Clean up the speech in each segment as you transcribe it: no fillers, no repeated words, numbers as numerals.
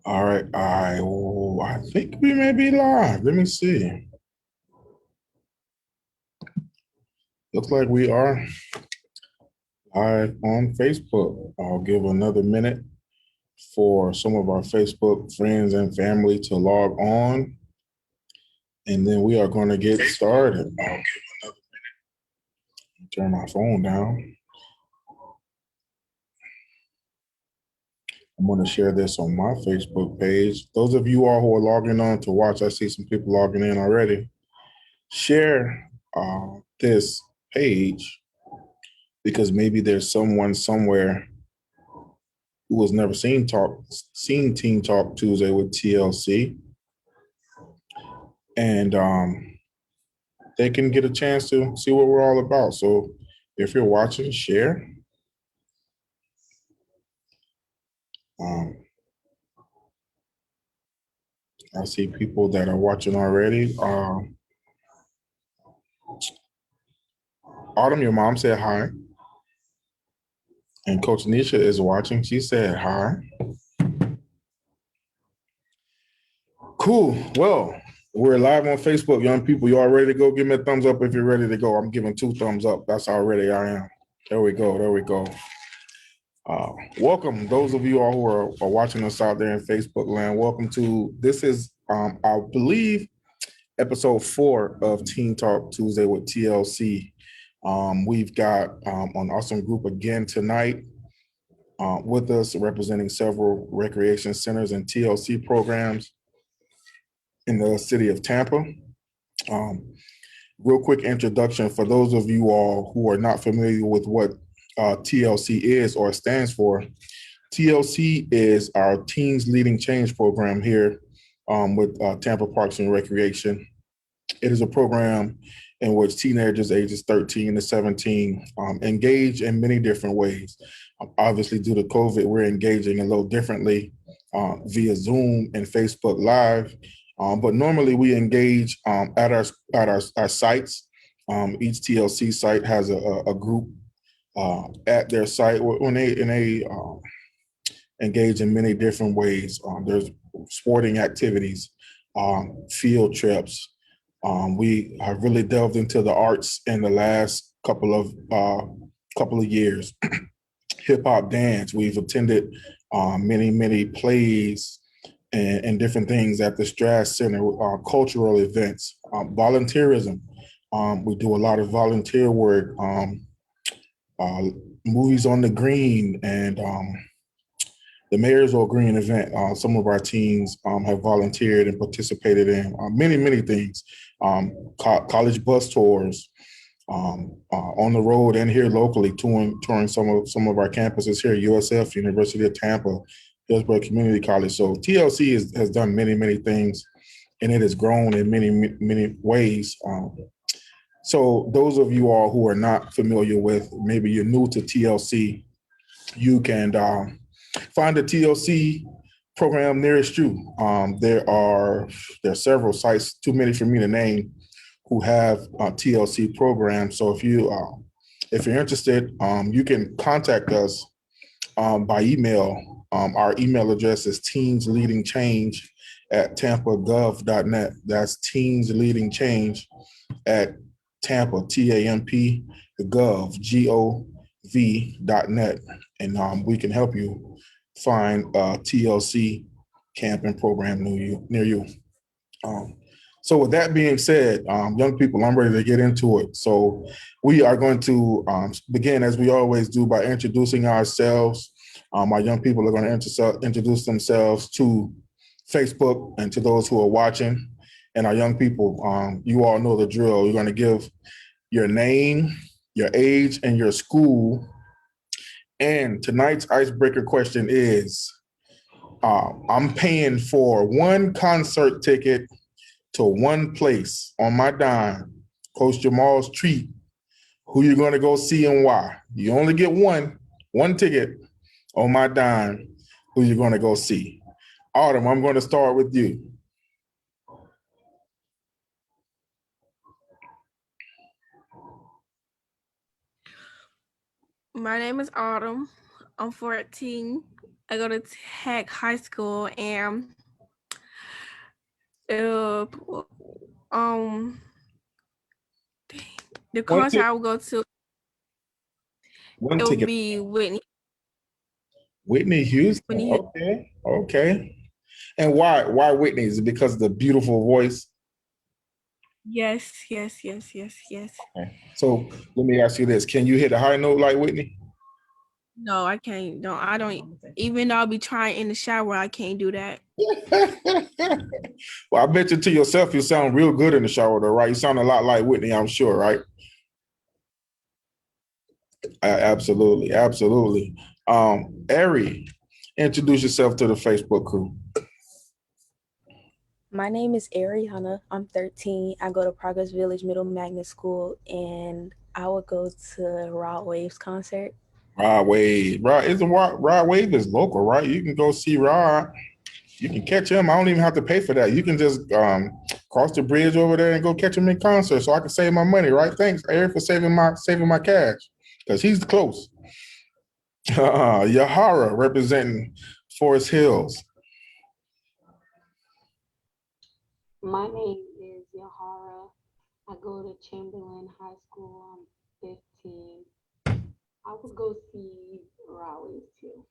All right, I think we may be live. Let me see. Looks like we are live on Facebook. I'll give another minute for some of our Facebook friends and family to log on, and then we are going to get started. I'll give another minute. Turn my phone down. I'm going to share this on my Facebook page. Those of you all who are logging on to watch, I see some people logging in already. Share this page because maybe there's someone somewhere who has never seen Teen Talk Tuesday with TLC, and they can get a chance to see what we're all about. So if you're watching, share. I see people that are watching already. Autumn, your mom said hi. And Coach Nisha is watching. She said hi. Cool. Well, we're live on Facebook, young people. You all ready to go? Give me a thumbs up if you're ready to go. I'm giving 2 thumbs up. That's how ready I am. There we go. There we go. Welcome, those of you all who are watching us out there in Facebook land. Welcome to, this is, I believe, episode 4 of Teen Talk Tuesday with TLC. We've got an awesome group again tonight with us, representing several recreation centers and TLC programs in the city of Tampa. Real quick introduction for those of you all who are not familiar with what TLC is or stands for. TLC is our Teens Leading Change program here with Tampa Parks and Recreation. It is a program in which teenagers ages 13 to 17 engage in many different ways. Obviously, due to COVID, we're engaging a little differently via Zoom and Facebook Live. But normally we engage at our sites. Each TLC site has a group at their site when they engage in many different ways. There's sporting activities, field trips. We have really delved into the arts in the last couple of years. Hip hop dance. We've attended many plays and different things at the Strass Center. Cultural events, volunteerism. We do a lot of volunteer work. Movies on the Green and the Marysville Green event. Some of our teams have volunteered and participated in many things. College bus tours, on the road and here locally, touring some of our campuses here, USF, University of Tampa, Hillsborough Community College. So TLC has done many things, and it has grown in many ways. So those of you all who are not familiar with, maybe you're new to TLC, you can find a TLC program nearest you. There are several sites, too many for me to name, who have TLC programs. So if you're interested, you can contact us by email. Our email address is teensleadingchange@tampagov.net. That's teensleadingchange at Tampa, TAMP, gov, GOV.net. And we can help you find a TLC camp and program near you. So with that being said, young people, I'm ready to get into it. So we are going to begin, as we always do, by introducing ourselves. Our young people are going to introduce themselves to Facebook and to those who are watching. And our young people, you all know the drill. You're going to give your name, your age, and your school. And tonight's icebreaker question is, I'm paying for one concert ticket to one place on my dime, Coach Jamal's treat. Who you going to go see and why? You only get one ticket on my dime. Who you going to go see? Autumn, I'm going to start with you. My name is Autumn. I'm 14. I go to Tech High School, and um the concert I will go to, One it will ticket. be Whitney. Whitney Houston. Okay. Okay. And why Whitney? Is it because of the beautiful voice? Yes. Okay. So let me ask you this. Can you hit a high note like Whitney? No, I can't. No, I don't. Even though I'll be trying in the shower, I can't do that. Well, I bet you to yourself you sound real good in the shower though, right? You sound a lot like Whitney, I'm sure, right? Absolutely, absolutely. Ari, introduce yourself to the Facebook crew. My name is Ariana. I'm 13. I go to Progress Village Middle Magnet School, and I would go to Rod Wave's concert. Rod Wave. Rod Wave is local, right? You can go see Rod. You can catch him. I don't even have to pay for that. You can just cross the bridge over there and go catch him in concert, so I can save my money, right? Thanks, Ari, for saving my cash because he's close. Yahara representing Forest Hills. My name is Yahara. I go to Chamberlain High School. I'm 15. I would go see Raleigh too.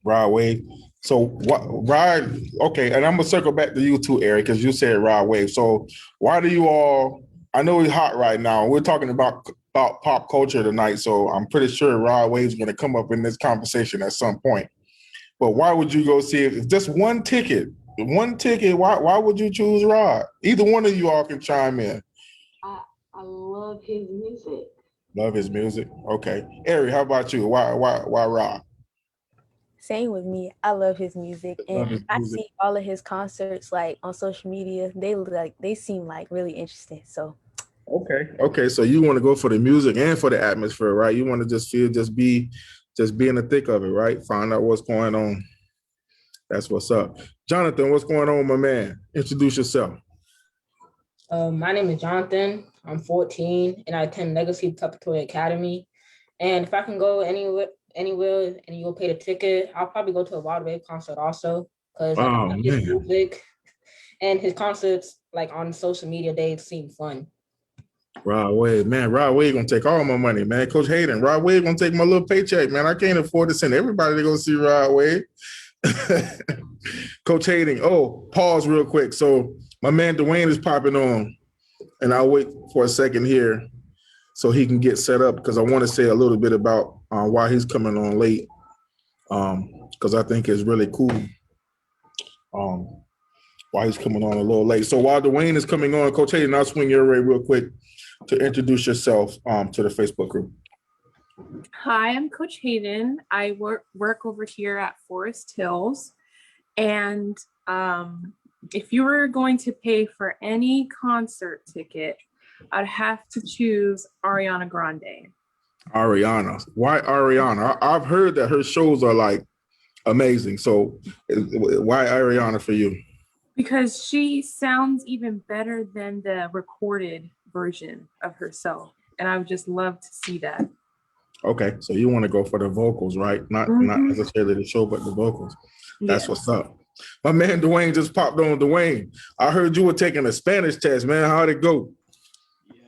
Rod Wave. So what Rod, okay, and I'm gonna circle back to you too, Eric, because you said Rod Wave. So why do you all, I know it's hot right now. We're talking about pop culture tonight, so I'm pretty sure Rod Wave's gonna come up in this conversation at some point. But why would you go see it? If just one ticket, why would you choose Rod? Either one of you all can chime in. I love his music. Love his music. Okay. Eric, how about you? Why Rod? Same with me. I love his music, and I see all of his concerts like on social media. They seem like really interesting. So okay. So you want to go for the music and for the atmosphere, right? You want to just be in the thick of it, right? Find out what's going on. That's what's up. Jonathan, what's going on, my man? Introduce yourself. My name is Jonathan. I'm 14, and I attend Legacy Preparatory Academy. And if I can go anywhere, and you'll pay the ticket, I'll probably go to a Rod Wave concert also, because his music and his concerts, like on social media, they seem fun. Rod Wave, man. Rod Wave gonna take all my money, man. Coach Hayden, Rod Wave gonna take my little paycheck, man. I can't afford to send everybody to go see Rod Wave. Coach Hayden, pause real quick. So my man Dwayne is popping on, and I'll wait for a second here so he can get set up, because I want to say a little bit about why he's coming on late, because I think it's really cool why he's coming on a little late. So while Dwayne is coming on, Coach Hayden, I'll swing your way real quick to introduce yourself to the Facebook group. Hi, I'm Coach Hayden. I work over here at Forest Hills. And if you were going to pay for any concert ticket, I'd have to choose Ariana Grande. Ariana. Why Ariana? I've heard that her shows are like amazing. So why Ariana for you? Because she sounds even better than the recorded version of herself. And I would just love to see that. Okay, so you want to go for the vocals, right? Not necessarily the show, but the vocals. That's what's up. My man Dwayne just popped on. Dwayne, I heard you were taking a Spanish test, man. How'd it go?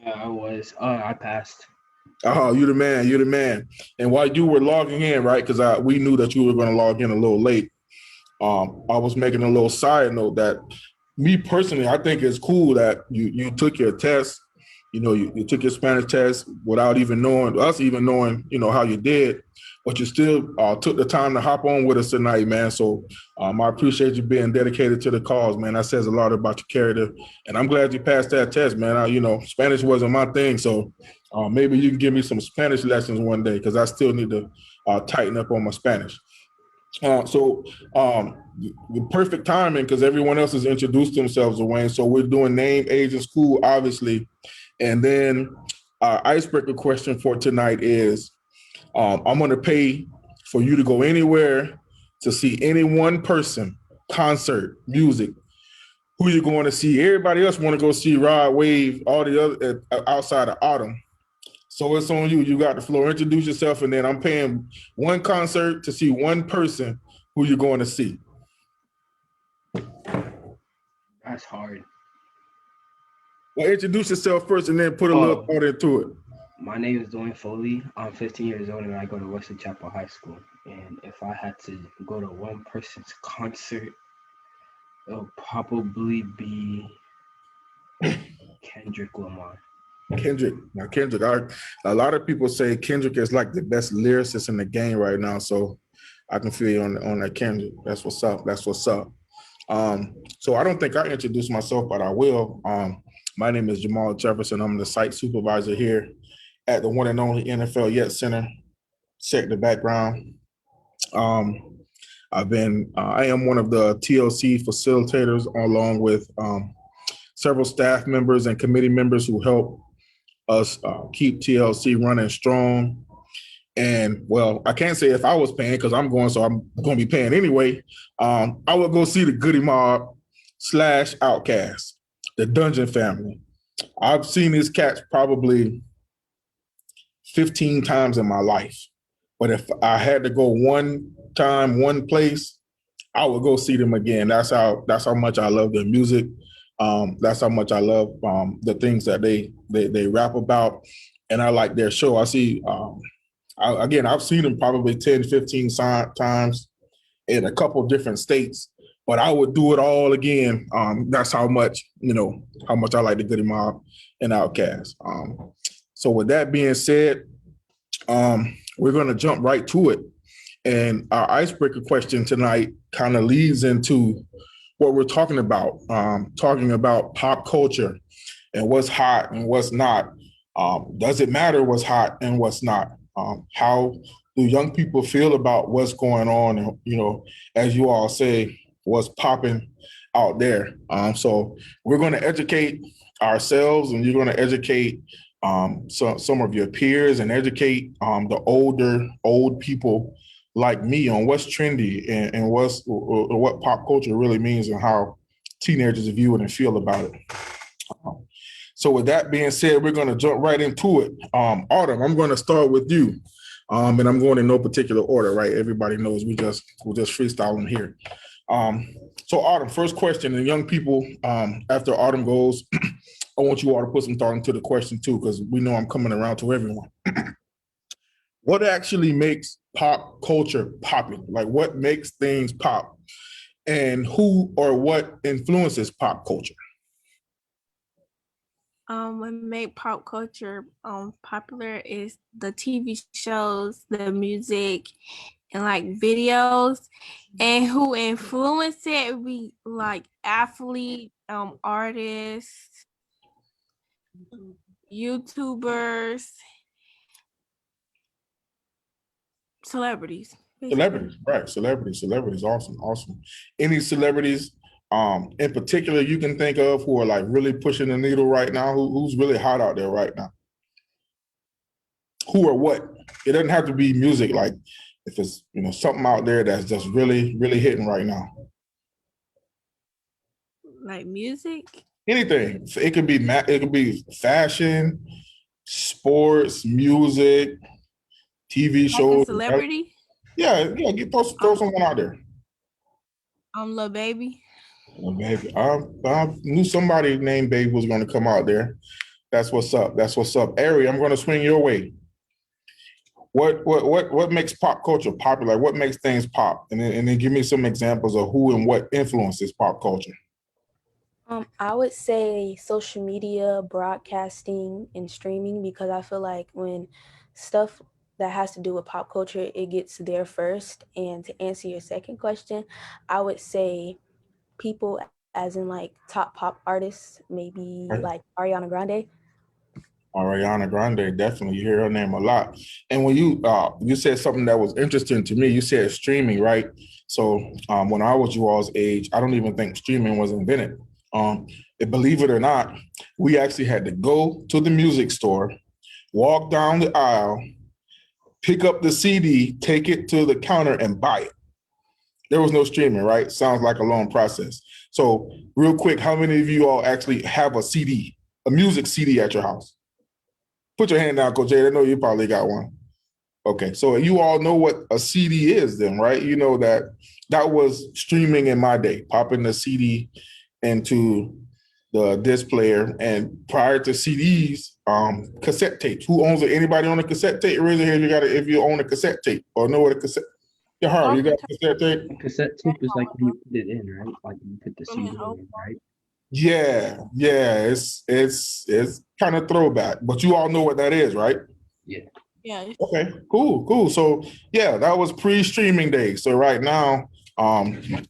Yeah, I was. I passed. Oh, you the man. And while you were logging in, right, because we knew that you were going to log in a little late, I was making a little side note that me personally, I think it's cool that you took your test you took your Spanish test without even knowing how you did, but you still took the time to hop on with us tonight, man. So I appreciate you being dedicated to the cause, man. That says a lot about your character, and I'm glad you passed that test, man. Spanish wasn't my thing, so maybe you can give me some Spanish lessons one day because I still need to tighten up on my Spanish. The perfect timing because everyone else has introduced themselves, Wayne. So we're doing name, age, and school, obviously. And then our icebreaker question for tonight is I'm going to pay for you to go anywhere to see any one person, concert, music. Who you going to see? Everybody else want to go see Rod Wave, all the other outside of Autumn. So it's on you. You got the floor. Introduce yourself, and then I'm paying one concert to see one person who you're going to see. That's hard. Well, introduce yourself first, and then put a little thought into it. My name is Dwayne Foley. I'm 15 years old, and I go to Untitled Chapter High School. And if I had to go to one person's concert, it would probably be Kendrick Lamar. Kendrick. Now, a lot of people say Kendrick is like the best lyricist in the game right now. So I can feel you on that, Kendrick. That's what's up. So I don't think I introduced myself, but I will. My name is Jamal Jefferson. I'm the site supervisor here at the one and only NFL Yet Center. Check the background. I am one of the TLC facilitators along with several staff members and committee members who help us keep TLC running strong. And well, I can't say if I was paying because I'm going, so I'm going to be paying anyway. I would go see the Goody Mob / Outkast, the Dungeon Family. I've seen these cats probably 15 times in my life. But if I had to go one time, one place, I would go see them again. That's how much I love their music. That's how much I love the things that they rap about. And I like their show. I see, I've seen them probably 10, 15 times in a couple different states, but I would do it all again. That's how much I like the Goody Mob and Outkast. So with that being said, we're going to jump right to it. And our icebreaker question tonight kind of leads into what we're talking about pop culture and what's hot and what's not. Does it matter what's hot and what's not? How do young people feel about what's going on? And, as you all say, what's popping out there. So we're going to educate ourselves, and you're going to educate some of your peers and educate the old people like me on what's trendy and what pop culture really means and how teenagers view it and feel about it. So with that being said, we're going to jump right into it. Autumn, I'm going to start with you. And I'm going in no particular order, right? Everybody knows we're just freestyling here. So Autumn, first question, and young people, after Autumn goes, I want you all to put some thought into the question too, because we know I'm coming around to everyone. What actually makes pop culture popular? Like what makes things pop? And who or what influences pop culture? What make pop culture popular is the TV shows, the music, and like videos. And who influence it would be like athletes, artists, YouTubers, celebrities. basically. Celebrities, right? Celebrities. Awesome. Any celebrities in particular you can think of who are like really pushing the needle right now? Who's really hot out there right now? Who or what? It doesn't have to be music. Like if it's something out there that's just really hitting right now. Like music. Anything. It could be fashion, sports, music, TV Like a shows. celebrity. Yeah. Throw someone out there. Lil Baby. Well, baby, I knew somebody named Baby was going to come out there. That's what's up. Ari, I'm going to swing your way. What makes pop culture popular? What makes things pop? And then give me some examples of who and what influences pop culture. I would say social media, broadcasting, and streaming, because I feel like when stuff that has to do with pop culture, it gets there first. And to answer your second question, I would say people as in like top pop artists, maybe Right. like Ariana Grande. Ariana Grande, definitely you hear her name a lot. And when you said something that was interesting to me, you said streaming, right? So when I was you all's age, I don't even think streaming was invented. Um, Believe it or not, we actually had to go to the music store, walk down the aisle, pick up the CD, take it to the counter, and buy it. There was no streaming, right? Sounds like a long process. So, real quick, how many of you all actually have a CD, a music CD at your house? Put your hand down, Coach Jade. I know you probably got one. Okay, so you all know what a CD is then, right? You know that was streaming in my day, popping the CD into the disc player. And prior to CDs, cassette tapes. Who owns it? Anybody own a cassette tape? Raise your hand if you own a cassette tape or know what a cassette. Yeah, Harvey, you got a cassette tape? Cassette tape is like when you put it in, right? Like you put the CD in, right? Yeah, it's kind of throwback, but you all know what that is, right? Yeah. Yeah. Okay, cool. So yeah, that was pre-streaming days. So right now,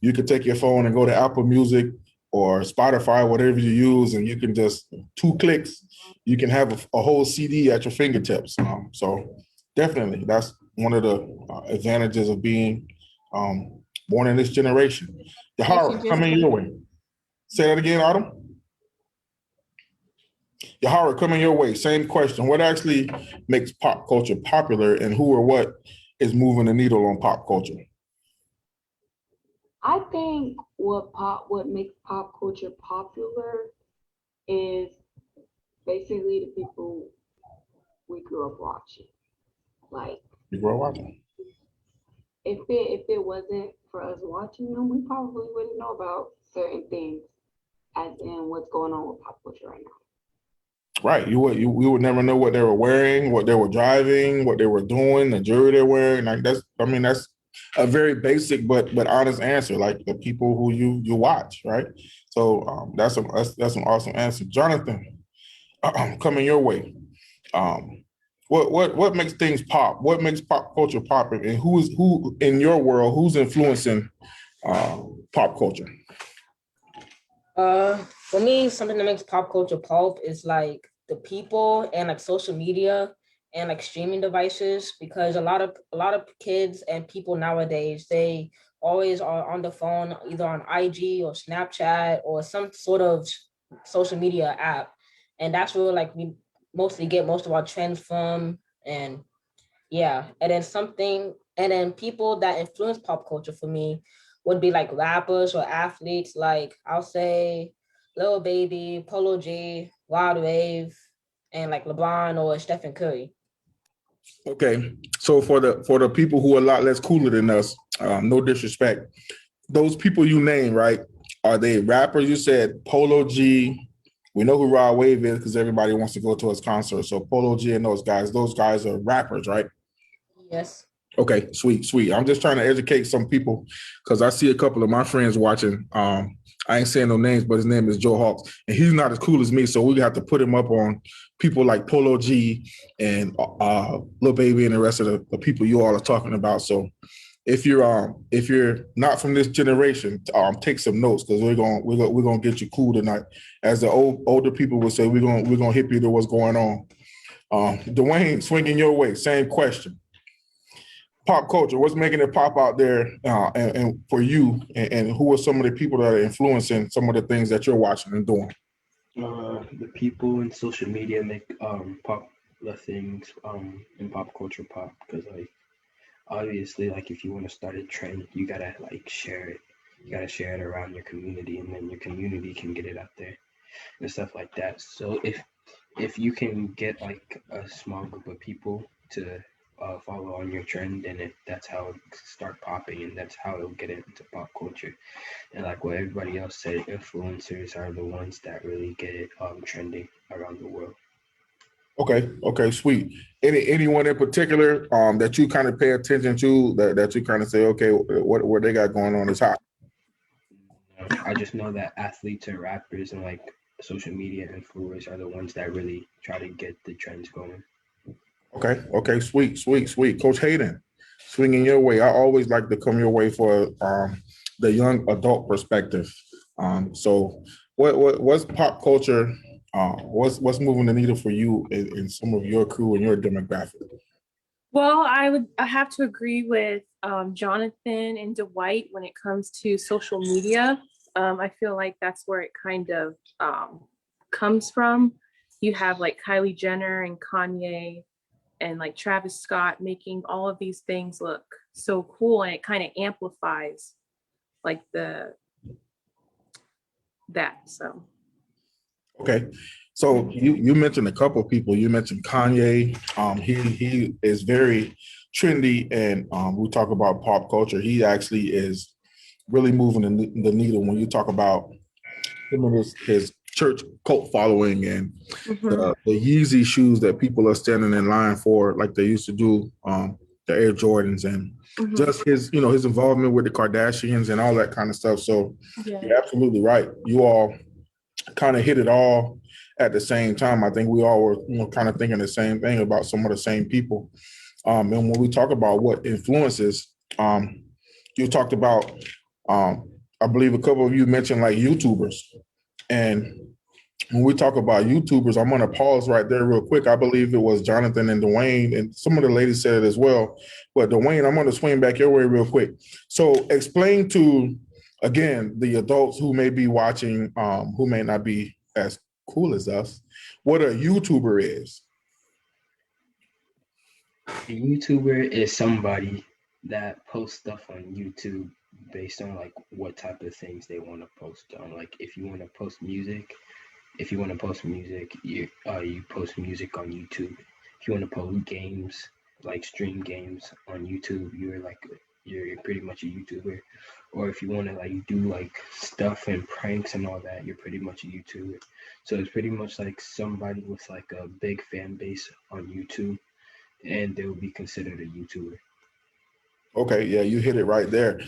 you could take your phone and go to Apple Music or Spotify, whatever you use, and you can just 2 clicks, you can have a whole CD at your fingertips. So definitely, that's one of the advantages of being born in this generation. Yahara, coming your way. Say that again, Autumn. Yahara, coming your way. Same question. What actually makes pop culture popular, and who or what is moving the needle on pop culture? I think what makes pop culture popular is basically the people we grew up watching. Like You grow up watching. if it wasn't for us watching them, we probably wouldn't know about certain things, as in what's going on with pop culture right now. Right. We would never know what they were wearing, what they were driving, what they were doing, the jewelry they're wearing. Like that's a very basic but honest answer. Like the people who you watch, right? So that's an awesome answer, Jonathan. Coming your way. What makes things pop? What makes pop culture pop? And who in your world? Who's influencing pop culture? For me, something that makes pop culture pop is like the people and like social media and like streaming devices, because a lot of kids and people nowadays, they always are on the phone, either on IG or Snapchat or some sort of social media app. And that's where like we mostly get most of our trends from. And yeah, and then people that influence pop culture for me would be like rappers or athletes, like I'll say Lil Baby, Polo G, Wild Wave, and like LeBron or Stephen Curry. Okay, so for the people who are a lot less cooler than us, no disrespect, those people you name, right? Are they rappers? You said Polo G. We know who Rod Wave is because everybody wants to go to his concert. So Polo G and those guys are rappers, right? Yes. Okay, sweet. I'm just trying to educate some people because I see a couple of my friends watching. I ain't saying no names, but his name is Joe Hawks, and he's not as cool as me. So we have to put him up on people like Polo G and Lil Baby and the rest of the people you all are talking about. So if you're not from this generation, take some notes because we're gonna get you cool tonight. As the older people would say, we're gonna hip you to what's going on. Dwayne, swinging your way. Same question. Pop culture, what's making it pop out there, and for you, and who are some of the people that are influencing some of the things that you're watching and doing? The people in social media make popular things in pop culture pop, because like obviously like if you want to start a trend, you gotta like share it. You gotta share it around your community, and then your community can get it out there and stuff like that. So if you can get like a small group of people to follow on your trend, and that's how it start popping, and that's how it'll get into pop culture. And like what everybody else said, influencers are the ones that really get it trending around the world. Okay, sweet. Anyone in particular that you kind of pay attention to that you kind of say, okay, what they got going on is hot? I just know that athletes and rappers and like social media influencers are the ones that really try to get the trends going. Okay, sweet. Coach Hayden, swinging your way. I always like to come your way for the young adult perspective. So, what's pop culture? What's moving the needle for you in some of your crew and your demographic? Well, I have to agree with Jonathan and Dwight when it comes to social media. I feel like that's where it kind of comes from. You have like Kylie Jenner and Kanye and like Travis Scott making all of these things look so cool, and it kind of amplifies like that. So Okay. So you mentioned a couple of people. You mentioned Kanye. He is very trendy, and we talk about pop culture. He actually is really moving the needle when you talk about him and his church cult following and the Yeezy shoes that people are standing in line for, like they used to do, the Air Jordans, and just his involvement with the Kardashians and all that kind of stuff. So you're absolutely right. You all kind of hit it all at the same time. I think we all were kind of thinking the same thing about some of the same people. And when we talk about what influences, you talked about, I believe a couple of you mentioned like YouTubers. And when we talk about YouTubers, I'm going to pause right there real quick. I believe it was Jonathan and Dwayne, and some of the ladies said it as well. But Dwayne, I'm going to swing back your way real quick. So explain to, again, the adults who may be watching, who may not be as cool as us, what a YouTuber is. A YouTuber is somebody that posts stuff on YouTube based on like what type of things they want to post on. Like if you want to post music, you post music on YouTube. If you want to post games, like stream games on YouTube, you're pretty much a YouTuber. Or if you want to like do like stuff and pranks and all that, you're pretty much a YouTuber. So it's pretty much like somebody with like a big fan base on YouTube, and they will be considered a YouTuber. Okay, yeah, you hit it right there.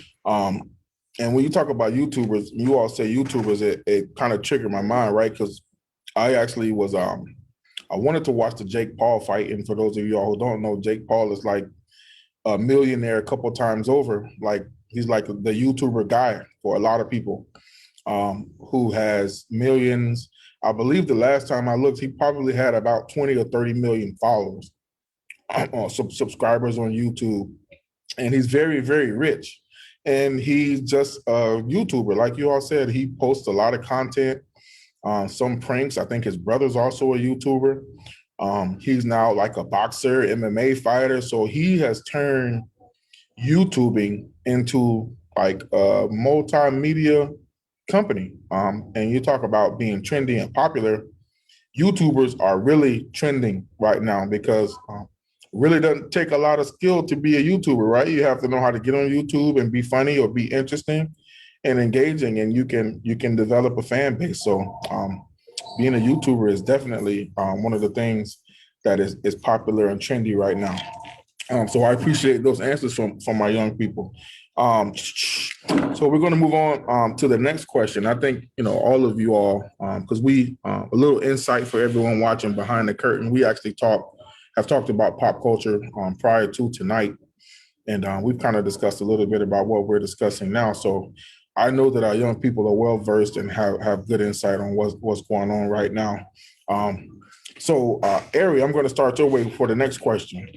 And when you talk about YouTubers, you all say YouTubers, it kind of triggered my mind, right? Because I actually was I wanted to watch the Jake Paul fight, and for those of y'all who don't know, Jake Paul is like a millionaire a couple times over. Like he's like the YouTuber guy for a lot of people, who has millions. I believe the last time I looked, he probably had about 20 or 30 million followers, subscribers on YouTube, and he's very, very rich. And he's just a YouTuber, like you all said. He posts a lot of content, some pranks. I think his brother's also a YouTuber. He's now like a boxer, MMA fighter. So he has turned YouTubing into like a multimedia company. And you talk about being trendy and popular. YouTubers are really trending right now because really doesn't take a lot of skill to be a YouTuber, right? You have to know how to get on YouTube and be funny or be interesting and engaging, and you can develop a fan base. So being a YouTuber is definitely one of the things that is popular and trendy right now. So I appreciate those answers from my young people. So we're going to move on to the next question. I think, all of you all, because we, a little insight for everyone watching behind the curtain, we actually have talked about pop culture prior to tonight. And we've kind of discussed a little bit about what we're discussing now. So I know that our young people are well versed and have good insight on what's going on right now. So Ari, I'm going to start your way for the next question.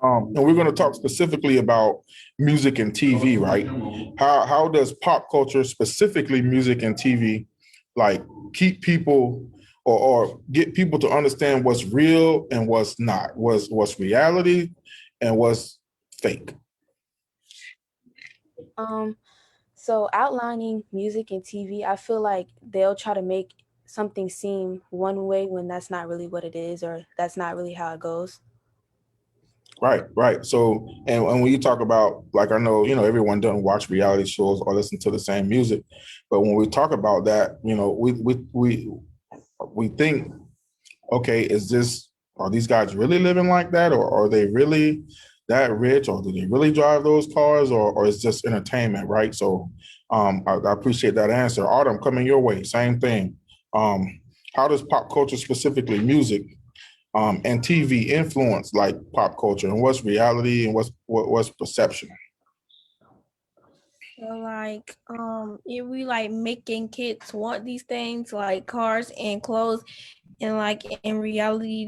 And we're going to talk specifically about music and TV, right? How does pop culture, specifically music and TV, like keep people or get people to understand what's real and what's not, what's reality and what's fake? So outlining music and TV, I feel like they'll try to make something seem one way when that's not really what it is, or that's not really how it goes. Right. So, and when you talk about, like, I know, everyone doesn't watch reality shows or listen to the same music, but when we talk about that, we think, okay, are these guys really living like that, or are they really that rich, or do they really drive those cars, or it's just entertainment, right? So I appreciate that answer. Autumn, coming your way, same thing. How does pop culture, specifically music, and TV influence like pop culture, and what's reality and what's perception? So like it really like making kids want these things like cars and clothes, and like in reality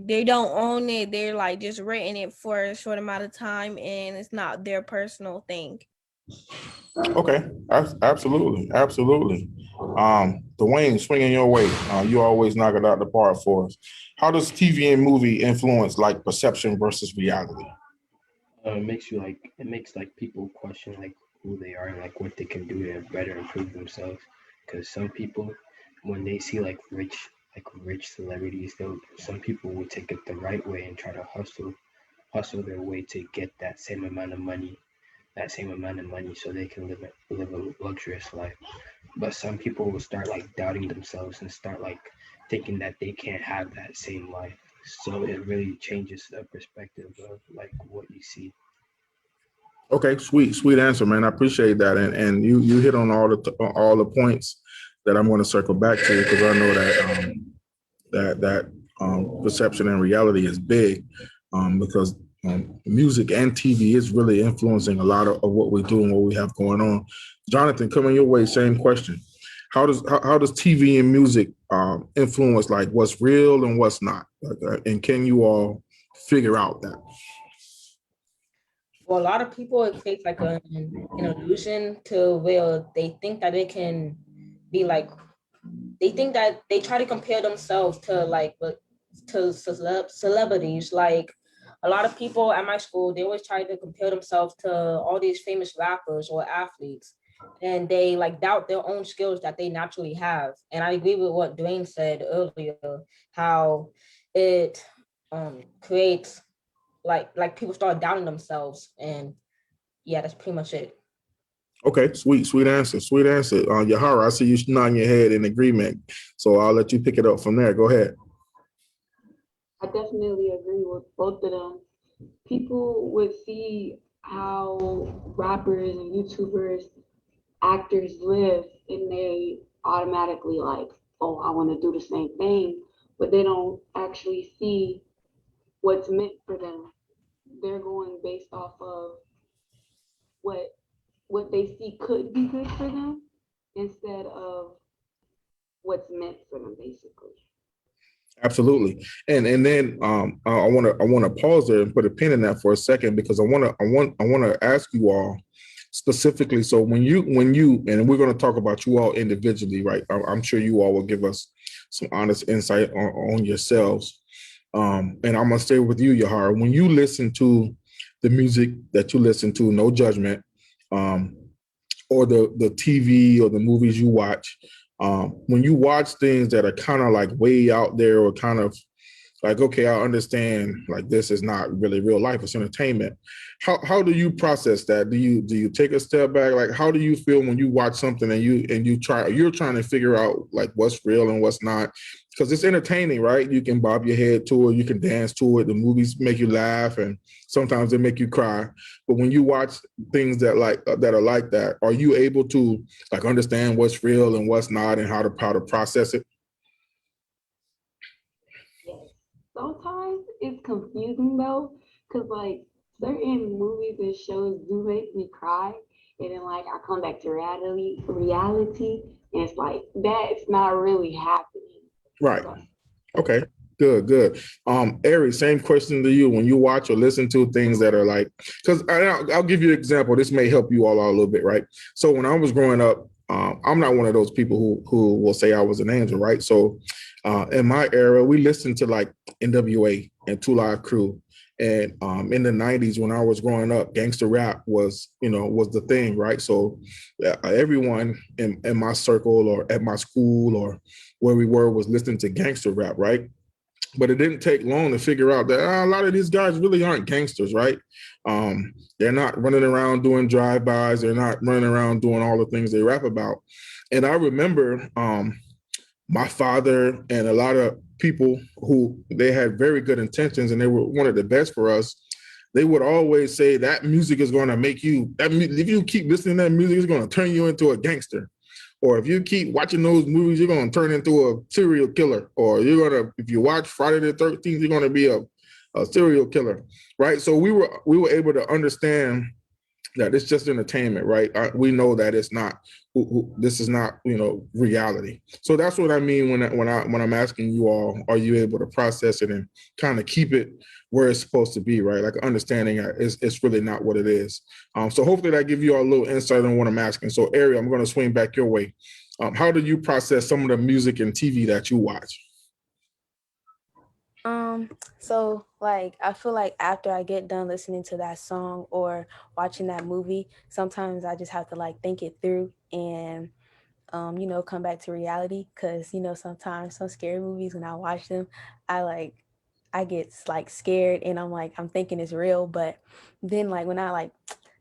they don't own it. They're like just renting it for a short amount of time, and it's not their personal thing. Okay, absolutely. Dwayne, swinging your way. You always knock it out the park for us. How does TV and movie influence like perception versus reality? It makes like people question like who they are and like what they can do to better improve themselves. Because some people, when they see like rich celebrities, some people will take it the right way and try to hustle their way to get that same amount of money so they can live a luxurious life. But some people will start like doubting themselves and start like thinking that they can't have that same life. So it really changes the perspective of like what you see. Okay, sweet answer, man. I appreciate that, and you hit on all the points that I'm going to circle back to, because I know that perception and reality is big, because music and TV is really influencing a lot of what we do and what we have going on. Jonathan, coming your way, same question. How does TV and music influence like what's real and what's not? And can you all figure out that? For a lot of people, it creates like an illusion to where they think that it can be like, they think that they try to compare themselves to like celebrities. Like a lot of people at my school, they always try to compare themselves to all these famous rappers or athletes, and they like doubt their own skills that they naturally have. And I agree with what Dwayne said earlier, how it creates like people start doubting themselves, and yeah, that's pretty much it. Okay, sweet answer. Yahara, I see you nodding your head in agreement, so I'll let you pick it up from there. Go ahead. I definitely agree with both of them. People would see how rappers and YouTubers, actors live, and they automatically like, oh, I want to do the same thing, but they don't actually see what's meant for them. They're going based off of what what they see could be good for them instead of what's meant for them, basically. Absolutely, and then I want to pause there and put a pin in that for a second, because I want to ask you all specifically. So when you and we're going to talk about you all individually, right? I'm sure you all will give us some honest insight on yourselves. And I'm gonna stay with you, Yahara. When you listen to the music that you listen to, no judgment, um, or the TV or the movies you watch, when you watch things that are kind of like way out there, or kind of like, okay, I understand, like this is not really real life, it's entertainment. How do you process that? Do you take a step back? Like, how do you feel when you watch something and you're trying to figure out like what's real and what's not? Because it's entertaining, right? You can bob your head to it, you can dance to it, the movies make you laugh, and sometimes they make you cry. But when you watch things that are like that, are you able to like understand what's real and what's not, and how to process it? Yes. Sometimes it's confusing though, because like certain movies and shows do make me cry. And then like I come back to reality, and it's like that's not really happening. Right. So, Okay. Good. Ari, same question to you. When you watch or listen to things that are like, because I'll give you an example. This may help you all out a little bit, right? So when I was growing up, I'm not one of those people who will say I was an angel, right? So in my era, we listened to like NWA and Two Live Crew. And in the 90s, when I was growing up, gangster rap was the thing, right? So everyone in my circle or at my school or where we were was listening to gangster rap, right? But it didn't take long to figure out that a lot of these guys really aren't gangsters, right? They're not running around doing drive-bys. They're not running around doing all the things they rap about. And I remember my father and a lot of people who they had very good intentions and they were one of the best for us. they would always say that music is going to make you, if you keep listening to that music, it's going to turn you into a gangster. Or if you keep watching those movies, you're going to turn into a serial killer. Or you're going to, if you watch Friday the 13th, you're going to be a serial killer, right? So we were able to understand that it's just entertainment, right? We know that it's not. This is not, reality. So that's what I mean when I'm asking you all, are you able to process it and kind of keep it where it's supposed to be, right? Like understanding that it's really not what it is. So hopefully that gives you all a little insight on what I'm asking. So Ariel, I'm going to swing back your way. How do you process some of the music and TV that you watch? So like I feel like after I get done listening to that song or watching that movie, sometimes I just have to like think it through and come back to reality, because sometimes some scary movies, when I watch them, I get like scared and I'm thinking it's real, but then like when I like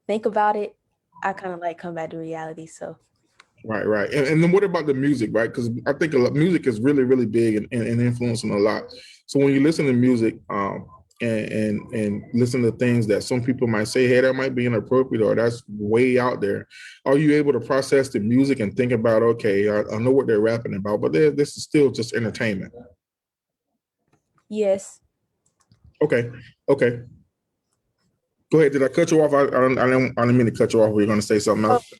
think about it, I kind of like come back to reality. So Right. And then what about the music, right? Because I think music is really, really big and influencing a lot. So when you listen to music and listen to things that some people might say, hey, that might be inappropriate or that's way out there, are you able to process the music and think about, okay, I know what they're rapping about, but this is still just entertainment? yes. Okay. Go ahead. Did I cut you off? I didn't mean to cut you off. Were you going to say something else?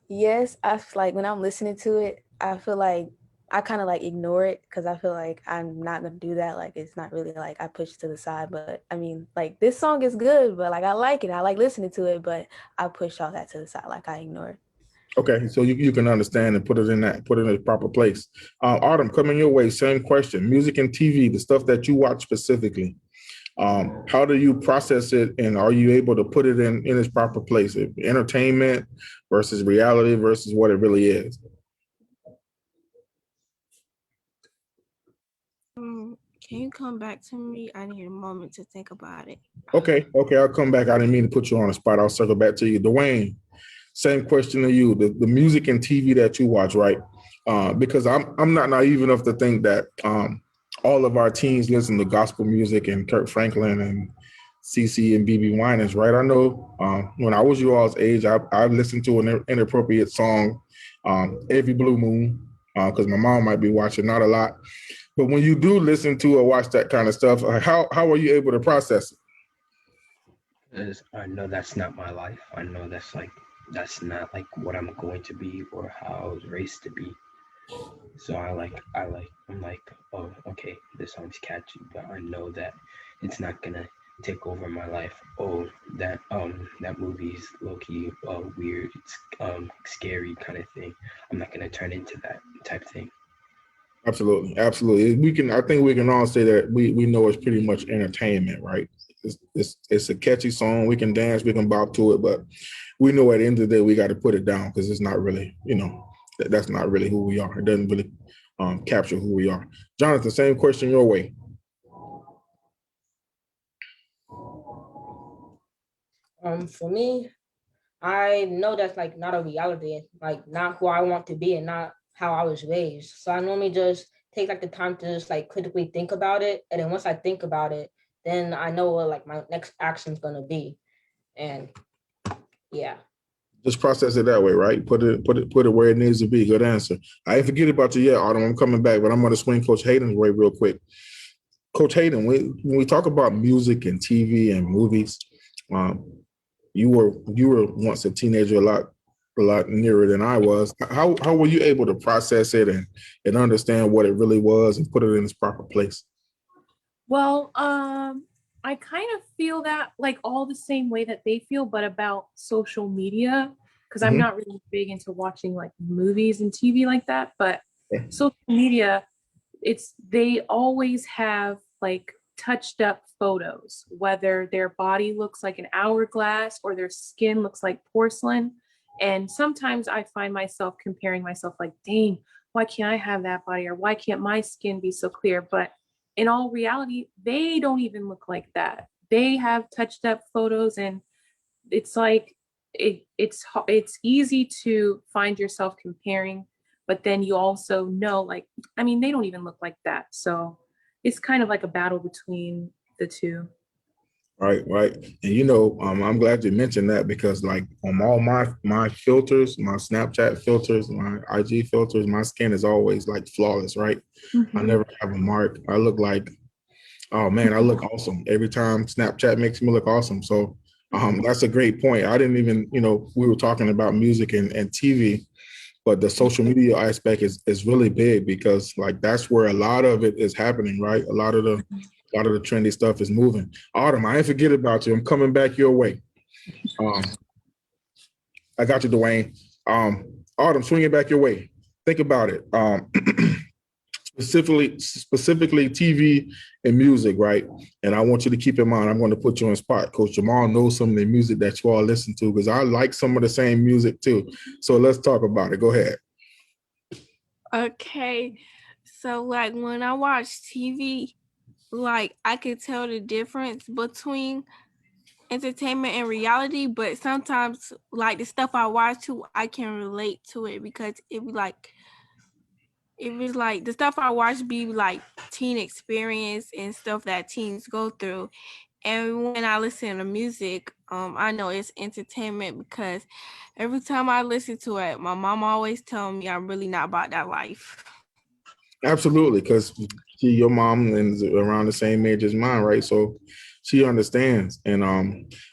Yes, I feel like when I'm listening to it, I feel like I kind of like ignore it because I feel like I'm not gonna do that. Like it's not really like I push it to the side, but I mean, like this song is good, but like I like it. I like listening to it, but I push all that to the side. Like I ignore it. Okay, so you can understand and put it in its proper place. Autumn, coming your way, same question. Music and TV, the stuff that you watch specifically. How do you process it, and are you able to put it in its proper place? Entertainment versus reality versus what it really is. Can you come back to me? I need a moment to think about it. Okay, I'll come back. I didn't mean to put you on the spot. I'll circle back to you. Dwayne, same question to you. The music and TV that you watch, right? Because I'm not naive enough to think that all of our teens listen to gospel music and Kirk Franklin and CC and BB Winans, right? I know when I was you all's age, I listened to an inappropriate song every blue moon because my mom might be watching, not a lot. But when you do listen to or watch that kind of stuff, how are you able to process it? Because I know that's not my life. I know that's not like what I'm going to be or how I was raised to be. So I'm like, oh, okay, this song's catchy, but I know that it's not gonna take over my life. Oh, that movie's low key weird. It's scary kind of thing. I'm not gonna turn into that type thing. Absolutely. I think we can all say that we know it's pretty much entertainment, right? It's a catchy song. We can dance, we can bop to it, but we know at the end of the day we got to put it down because it's not really, that's not really who we are. It doesn't really capture who we are. Jonathan, same question your way. For me, I know that's like not a reality, like not who I want to be and not how I was raised. So I normally just take like the time to just like critically think about it. And then once I think about it, then I know what like my next action's gonna be. And yeah. Just process it that way, right? Put it where it needs to be. Good answer. I ain't forget about you yet, Autumn. I'm coming back, but I'm gonna swing Coach Hayden's way real quick. Coach Hayden, when we talk about music and TV and movies, you were once a teenager a lot nearer than I was. How were you able to process it and understand what it really was and put it in its proper place? Well, I kind of feel that like all the same way that they feel, but about social media, because I'm not really big into watching like movies and TV like that. But social media, they always have like touched up photos, whether their body looks like an hourglass or their skin looks like porcelain. And sometimes I find myself comparing myself like, dang, why can't I have that body? Or why can't my skin be so clear? But in all reality, they don't even look like that. They have touched up photos, and it's like it's easy to find yourself comparing, but then you also know, like, I mean, they don't even look like that. So it's kind of like a battle between the two. Right, right. And I'm glad you mentioned that because like on all my filters, my Snapchat filters, my IG filters, my skin is always like flawless, right? I never have a mark. I look like, oh man, I look awesome. Every time Snapchat makes me look awesome. So that's a great point. I didn't even, we were talking about music and TV, but the social media aspect is really big because like that's where a lot of it is happening, right? A lot of the trendy stuff is moving. Autumn, I ain't forget about you. I'm coming back your way. Um, I got you, Dwayne. Autumn, swing it back your way. Think about it. Specifically TV and music, right? And I want you to keep in mind, I'm going to put you on spot. Coach Jamal knows some of the music that you all listen to because I like some of the same music too. So let's talk about it. Go ahead. Okay. So like when I watch TV, like I could tell the difference between entertainment and reality, but sometimes like the stuff I watch too, I can relate to it because it was like the stuff I watch be like teen experience and stuff that teens go through. And when I listen to music, I know it's entertainment because every time I listen to it, my mom always tell me I'm really not about that life. Absolutely, because your mom is around the same age as mine, right? So she understands. And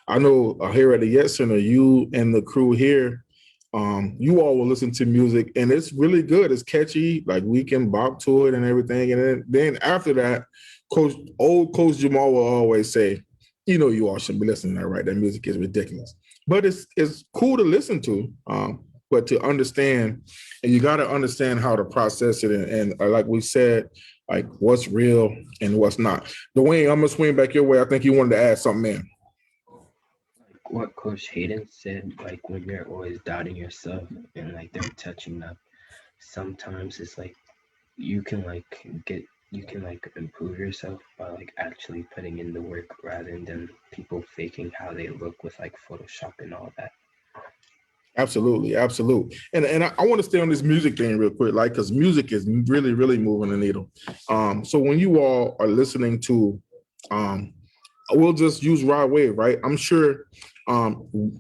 I know here at the Yet Center, you and the crew here, you all will listen to music, and it's really good. It's catchy, like we can bop to it and everything. And then after that, old Coach Jamal will always say, you all shouldn't be listening to that, right? That music is ridiculous. But it's cool to listen to, but to understand, and you got to understand how to process it. And like we said, like what's real and what's not. Dwayne, I'm going to swing back your way. I think you wanted to add something in. What Coach Hayden said, like when you're always doubting yourself and like they're touching up, sometimes it's like you can improve yourself by like actually putting in the work rather than people faking how they look with like Photoshop and all that. Absolutely, absolutely. And I want to stay on this music thing real quick, like because music is really, really moving the needle. So when you all are listening to, we'll just use Rod Wave, right? I'm sure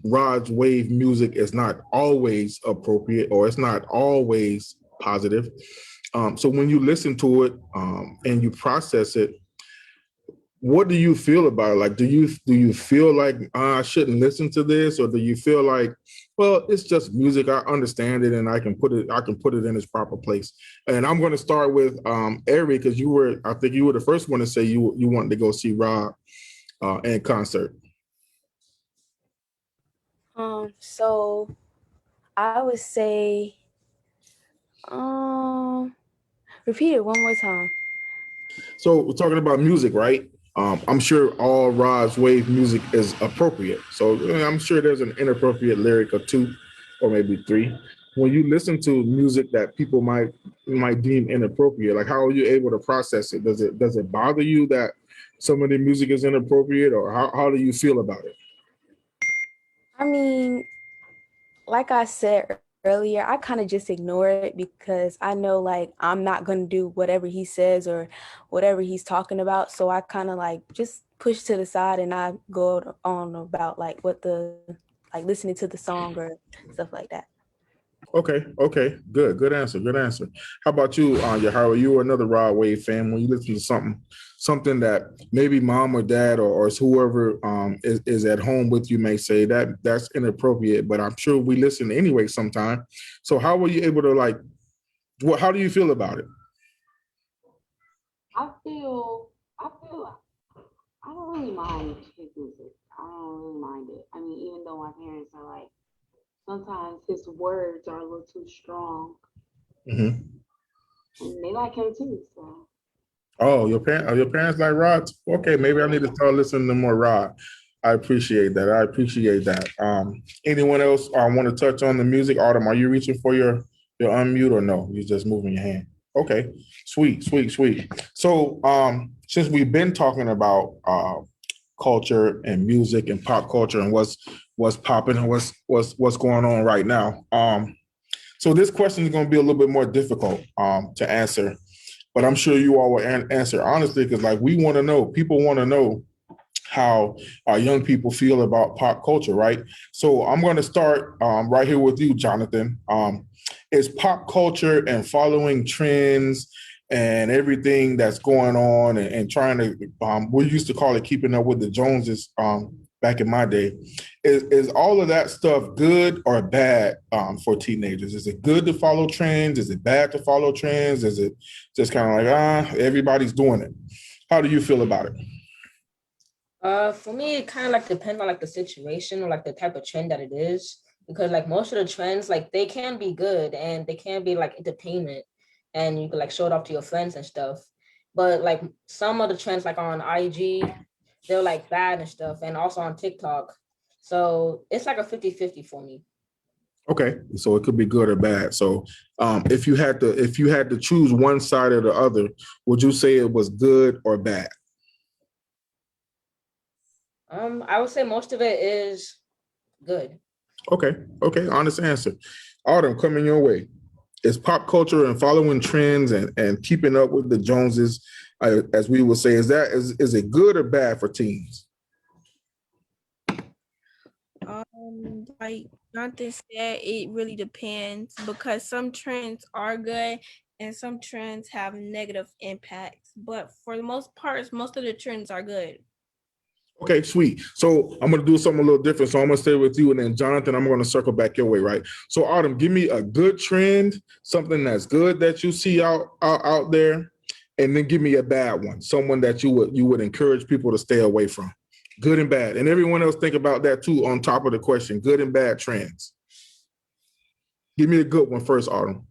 Rod's Wave music is not always appropriate or it's not always positive. So when you listen to it and you process it, what do you feel about it? Like, do you feel like I shouldn't listen to this, or do you feel like, well, it's just music. I understand it, and I can put it in its proper place. And I'm going to start with Ari because I think you were the first one to say you wanted to go see Rod in concert. So I would say, repeat it one more time. So we're talking about music, right? I'm sure all Rod's Wave music is appropriate. So I'm sure there's an inappropriate lyric or two, or maybe three. When you listen to music that people might deem inappropriate, like how are you able to process it? Does it bother you that some of the music is inappropriate, or how do you feel about it? I mean, like I said earlier, I kind of just ignore it because I know like I'm not going to do whatever he says or whatever he's talking about. So I kind of like just push to the side and I go on about like listening to the song or stuff like that. Okay, good answer. How about you, Yahara? You are another Rod Wave fan. When you listen to something that maybe mom or dad or whoever is at home with you may say that's inappropriate, but I'm sure we listen anyway sometime. So how were you able to how do you feel about it? I feel I don't really mind his music. I don't really mind it. I mean, even though my parents are like, sometimes his words are a little too strong. Mm-hmm. And they like him too, so. Oh, your parents like Rod? Okay, maybe I need to start listening to more Rod. I appreciate that. Anyone else want to touch on the music? Autumn, are you reaching for your unmute or no? You're just moving your hand. Okay, sweet. So since we've been talking about culture and music and pop culture and what's popping and what's going on right now, so this question is going to be a little bit more difficult to answer. But I'm sure you all will answer honestly because, like, we want to know. People want to know how our young people feel about pop culture, right? So I'm going to start right here with you, Jonathan. Is pop culture and following trends and everything that's going on and trying to, we used to call it keeping up with the Joneses back in my day. Is all of that stuff good or bad for teenagers? Is it good to follow trends? Is it bad to follow trends? Is it just kind of like, everybody's doing it? How do you feel about it? For me, it kind of like depends on like the situation or like the type of trend that it is, because like most of the trends, like they can be good and they can be like entertainment, and you can like show it off to your friends and stuff. But like some of the trends, like on IG, they're like bad and stuff, and also on TikTok. So it's like a 50-50 for me. Okay, so it could be good or bad. So if you had to choose one side or the other, would you say it was good or bad? I would say most of it is good. Okay, honest answer. Autumn, coming your way. Is pop culture and following trends and keeping up with the Joneses, as we would say, is it good or bad for teens? Like Jonathan said, it really depends because some trends are good and some trends have negative impacts. But for the most part, most of the trends are good. Okay, sweet. So I'm going to do something a little different. So I'm going to stay with you, and then Jonathan, I'm going to circle back your way, right? So Autumn, give me a good trend, something that's good that you see out there, and then give me a bad one, someone that you would encourage people to stay away from. Good and bad, and everyone else think about that too. On top of the question, good and bad trends. Give me a good one first, Autumn.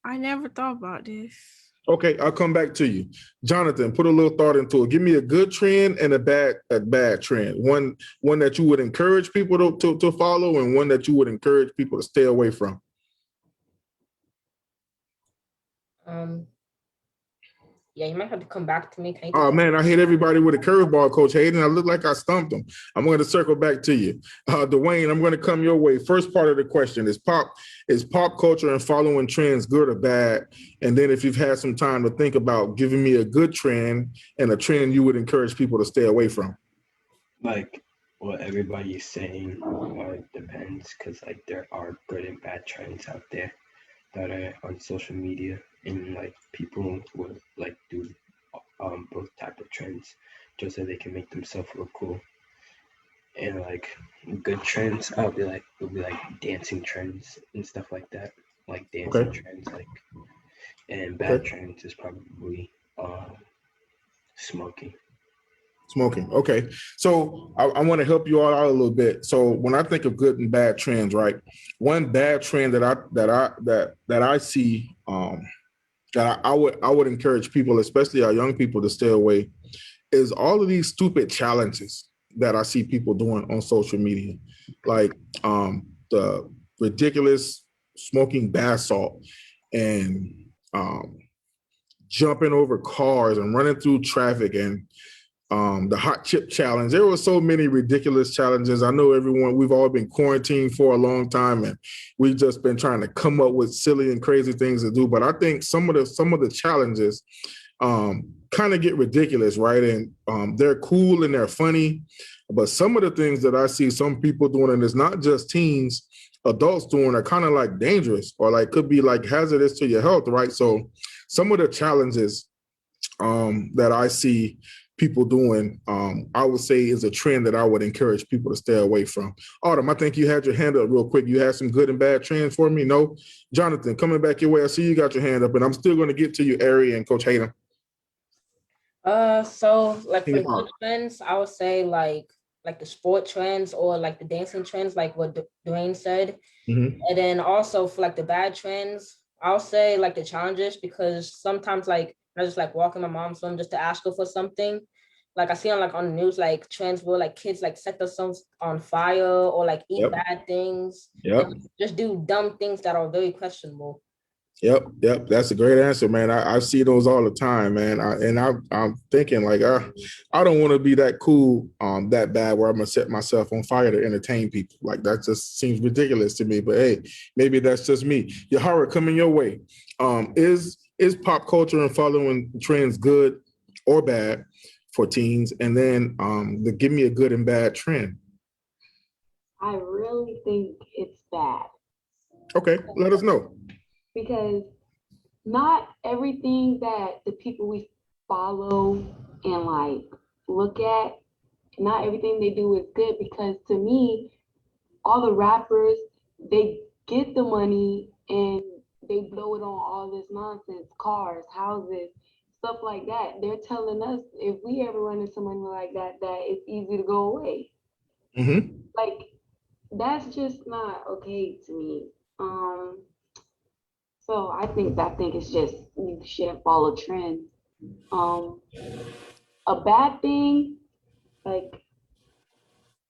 I never thought about this. Okay, I'll come back to you. Jonathan, put a little thought into it. Give me a good trend and a bad trend. One that you would encourage people to follow, and one that you would encourage people to stay away from. Yeah, you might have to come back to me. Oh man, I hit everybody with a curveball, Coach Hayden. I look like I stumped them. I'm going to circle back to you. Dwayne, I'm going to come your way. First part of the question is pop culture and following trends good or bad? And then if you've had some time to think about giving me a good trend and a trend you would encourage people to stay away from. Like what everybody is saying, it depends, because like there are good and bad trends out there that are on social media, and like people will like do both type of trends just so they can make themselves look cool. And like good trends, it'll be like dancing trends and stuff like that, like dancing trends, like. And bad trends is probably smoking. Smoking. Okay. So I want to help you all out a little bit. So when I think of good and bad trends, right? One bad trend that I see that I would encourage people, especially our young people, to stay away is all of these stupid challenges that I see people doing on social media, like the ridiculous smoking bath salt and jumping over cars and running through traffic and the hot chip challenge. There were so many ridiculous challenges. I know we've all been quarantined for a long time, and we've just been trying to come up with silly and crazy things to do. But I think some of the challenges kind of get ridiculous, right? And they're cool and they're funny. But some of the things that I see some people doing, and it's not just teens, adults doing, are kind of like dangerous or like could be like hazardous to your health, right? So some of the challenges that I see people doing, I would say is a trend that I would encourage people to stay away from. Autumn, I think you had your hand up real quick. You had some good and bad trends for me? No? Jonathan, coming back your way. I see you got your hand up, and I'm still going to get to you, Ari and Coach Hayden. So like for good trends, I would say like the sport trends or like the dancing trends, like what Dwayne said. Mm-hmm. And then also for like the bad trends, I'll say like the challenges, because sometimes like I just like walking my mom's room just to ask her for something. Like I see on the news, like trends where like kids like set themselves on fire or like eat bad things. Just do dumb things that are very questionable. Yep. That's a great answer, man. I see those all the time, man. I'm thinking like, I don't want to be that cool, that bad where I'm gonna set myself on fire to entertain people. Like that just seems ridiculous to me. But hey, maybe that's just me. Yahara, coming your way. Is pop culture and following trends good or bad for teens? And then give me a good and bad trend. I really think it's bad. Okay, let us know. Because not everything that the people we follow and like look at, not everything they do is good. Because to me, all the rappers, they get the money and they blow it on all this nonsense, cars, houses, stuff like that. They're telling us if we ever run into money like that, that it's easy to go away. Mm-hmm. Like, that's just not okay to me. So I think it's just you shouldn't follow trends. Um, a bad thing, like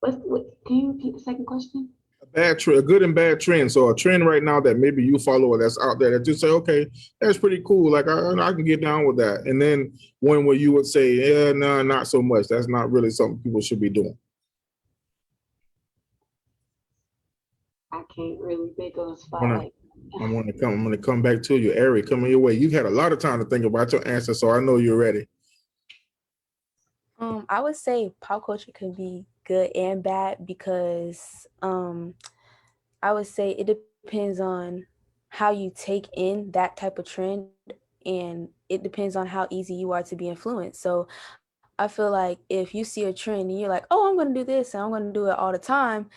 what can you repeat the second question? A good and bad trend. So a trend right now that maybe you follow or that's out there that you say, okay, that's pretty cool. Like I can get down with that. And then one where you would say, yeah, no, not so much. That's not really something people should be doing. I can't really think of a spot I'm like gonna come back to you, Ari. Coming your way. You've had a lot of time to think about your answer, so I know you're ready. I would say pop culture can be good and bad because I would say it depends on how you take in that type of trend, and it depends on how easy you are to be influenced. So I feel like if you see a trend and you're like, oh, I'm going to do this and I'm going to do it all the time.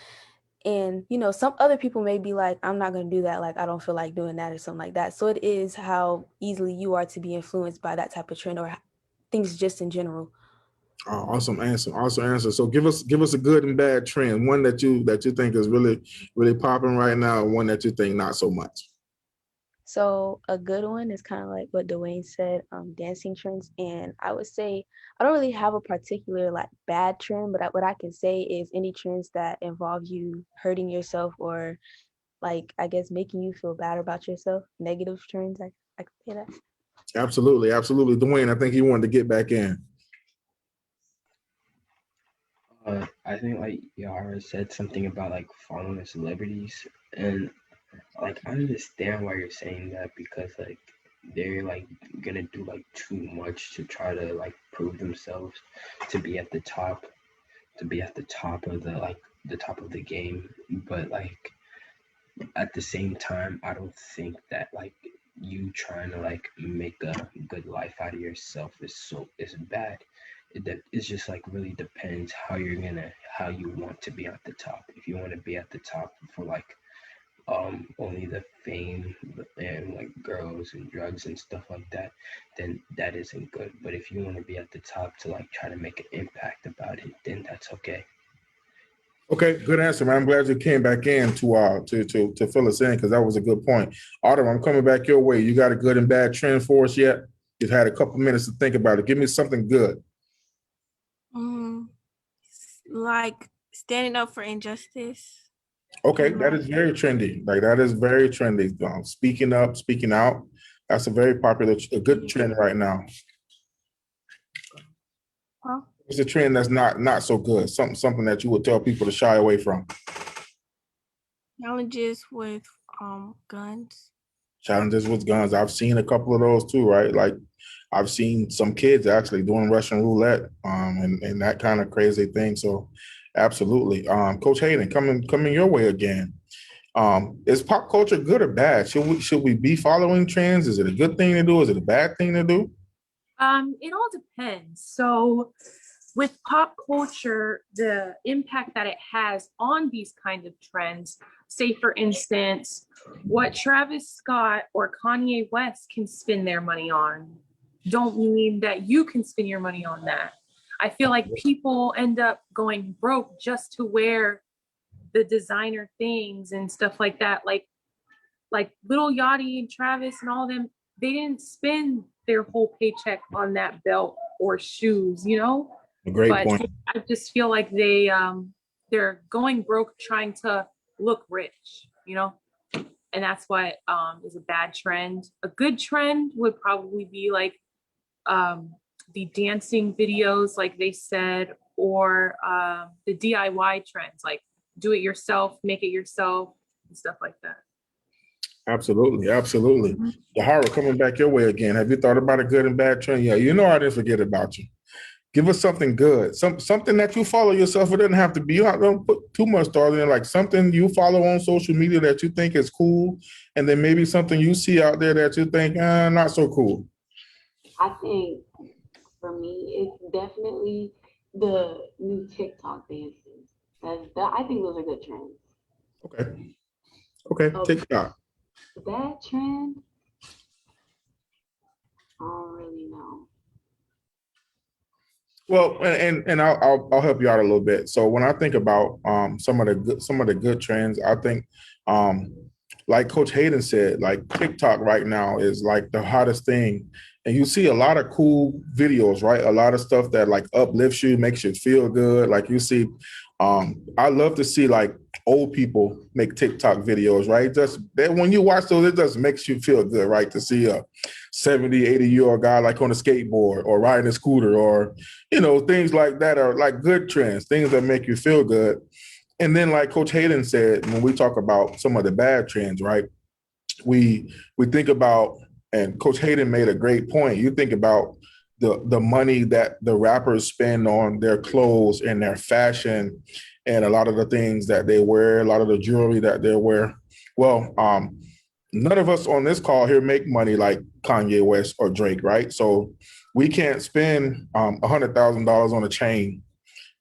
And, you know, some other people may be like, I'm not going to do that. Like, I don't feel like doing that or something like that. So it is how easily you are to be influenced by that type of trend or things just in general. Awesome answer. Awesome answer. So give us a good and bad trend. One that you think is really, really popping right now, and one that you think not so much. So a good one is kind of like what Dwayne said, dancing trends. And I would say I don't really have a particular like bad trend, but what I can say is any trends that involve you hurting yourself or like, I guess, making you feel bad about yourself, negative trends, I can say that. Absolutely. Absolutely. Dwayne, I think he wanted to get back in. I think like Yara said something about like following celebrities, and like I understand why you're saying that because like they're like gonna do like too much to try to like prove themselves to be at the top, of the top of the game. But like at the same time, I don't think that like you trying to like make a good life out of yourself is bad. It's just like really depends how you want to be at the top. If you want to be at the top for like only the fame and like girls and drugs and stuff like that, then that isn't good. But if you want to be at the top to like try to make an impact about it, then that's okay. Okay, good answer, man. I'm glad you came back in to fill us in because that was a good point. Autumn, I'm coming back your way. You got a good and bad trend for us yet? You've had a couple minutes to think about it. Give me something good. Like standing up for injustice. Okay, that is very trendy. Like that is very trendy. Speaking up, speaking out. That's a very popular, a good trend right now. Huh? It's a trend that's not so good. Something that you would tell people to shy away from. Challenges with guns. Challenges with guns. I've seen a couple of those too, right? Like I've seen some kids actually doing Russian roulette, and that kind of crazy thing. So absolutely. Coach Hayden, coming your way again. Is pop culture good or bad? Should we be following trends? Is it a good thing to do? Is it a bad thing to do? It all depends. So with pop culture, the impact that it has on these kind of trends, say for instance, what Travis Scott or Kanye West can spend their money on, don't mean that you can spend your money on that. I feel like people end up going broke just to wear the designer things and stuff like that. Like Lil Yachty and Travis and all of them, they didn't spend their whole paycheck on that belt or shoes, you know? A great point. I just feel like they're going broke trying to look rich, you know? And that's what is a bad trend. A good trend would probably be like the dancing videos, like they said, or the DIY trends, like do it yourself, make it yourself, and stuff like that. Absolutely, absolutely. Yahara, coming back your way again. Have you thought about a good and bad trend? Yeah, you know I didn't forget about you. Give us something good, something that you follow yourself. It doesn't have to be, you don't put too much thought in, like something you follow on social media that you think is cool, and then maybe something you see out there that you think, not so cool. I think for me, it's definitely the new TikTok dances. I think those are good trends. Okay, TikTok. That trend, I don't really know. Well, and I'll help you out a little bit. So when I think about some of the good trends, I think like Coach Hayden said, like TikTok right now is like the hottest thing. And you see a lot of cool videos, right? A lot of stuff that like uplifts you, makes you feel good. Like you see, I love to see like old people make TikTok videos, right? Just that when you watch those, it just makes you feel good, right? To see a 70, 80-year-old guy like on a skateboard or riding a scooter or, things like that are like good trends, things that make you feel good. And then like Coach Hayden said, when we talk about some of the bad trends, right? We think about, and Coach Hayden made a great point. You think about the money that the rappers spend on their clothes and their fashion and a lot of the things that they wear, a lot of the jewelry that they wear. Well, none of us on this call here make money like Kanye West or Drake, right? So we can't spend $100,000 on a chain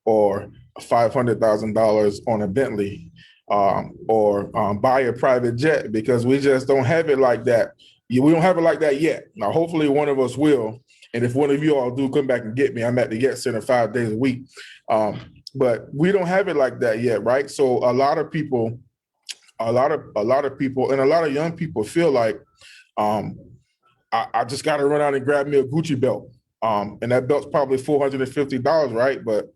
or $500,000 on a Bentley or buy a private jet because we just don't have it like that. We don't have it like that yet. Now, hopefully one of us will. And if one of you all do come back and get me, I'm at the Get Center 5 days a week. But we don't have it like that yet, right? So a lot of people and a lot of young people feel like I just got to run out and grab me a Gucci belt. And that belt's probably $450, right? But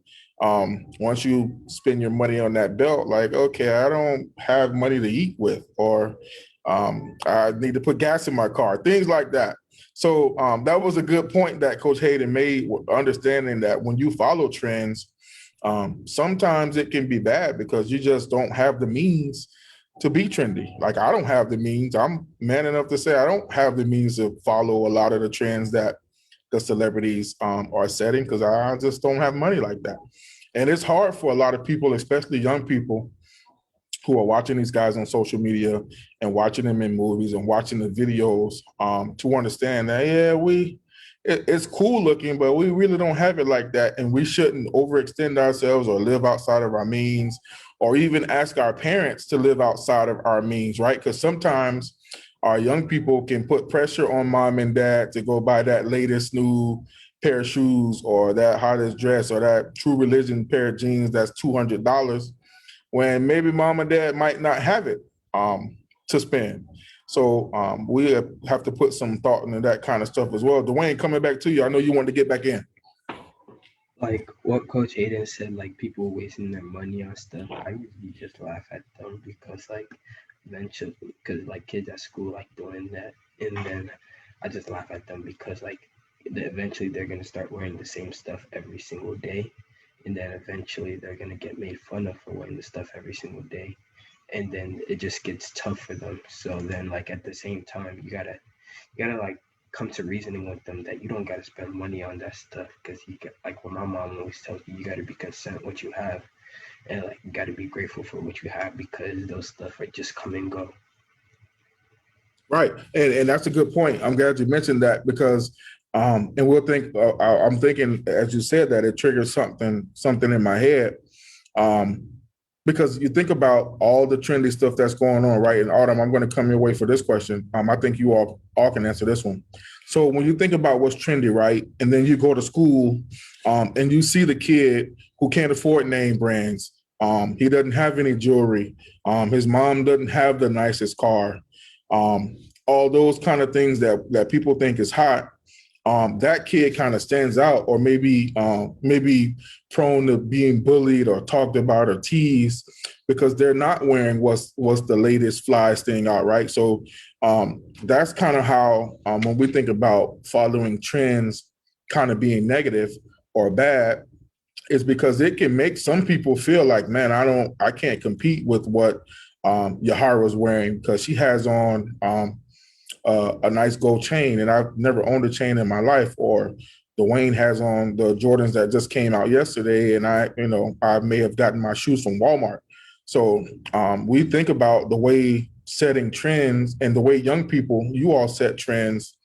once you spend your money on that belt, like, okay, I don't have money to eat with, or I need to put gas in my car, things like that. So that was a good point that Coach Hayden made, understanding that when you follow trends, sometimes it can be bad because you just don't have the means to be trendy. Like I don't have the means. I'm man enough to say I don't have the means to follow a lot of the trends that the celebrities are setting because I just don't have money like that. And it's hard for a lot of people, especially young people who are watching these guys on social media and watching them in movies and watching the videos to understand that, it's cool looking, but we really don't have it like that. And we shouldn't overextend ourselves or live outside of our means or even ask our parents to live outside of our means, right? Because sometimes our young people can put pressure on mom and dad to go buy that latest new pair of shoes or that hottest dress or that True Religion pair of jeans that's $200 when maybe mom and dad might not have it to spend. So we have to put some thought into that kind of stuff as well. Dwayne, coming back to you, I know you wanted to get back in. Like what Coach Hayden said, like people wasting their money on stuff, I usually just laugh at them because like eventually, because like kids at school like doing that, and then I just laugh at them because like eventually they're gonna start wearing the same stuff every single day, and then eventually they're gonna get made fun of for wearing the stuff every single day, and then it just gets tough for them. So then like at the same time, you gotta like come to reasoning with them that you don't got to spend money on that stuff because you get like what my mom always tells you got to be content what you have and like you got to be grateful for what you have because those stuff are just come and go. Right, and that's a good point. I'm glad you mentioned that because and we'll think I'm thinking as you said that it triggers something in my head because you think about all the trendy stuff that's going on, right? And Autumn, I'm going to come your way for this question. I think you all can answer this one. So when you think about what's trendy, right, and then you go to school and you see the kid who can't afford name brands, he doesn't have any jewelry, his mom doesn't have the nicest car, all those kind of things that people think is hot. That kid kind of stands out, or maybe prone to being bullied or talked about or teased because they're not wearing what's the latest flyest thing out, right? So that's kind of how when we think about following trends, kind of being negative or bad, is because it can make some people feel like, man, I can't compete with what Yahara's wearing because she has on a nice gold chain and I've never owned a chain in my life, or Dwayne has on the Jordans that just came out yesterday, and I may have gotten my shoes from Walmart. So we think about the way setting trends and the way young people, you all set trends.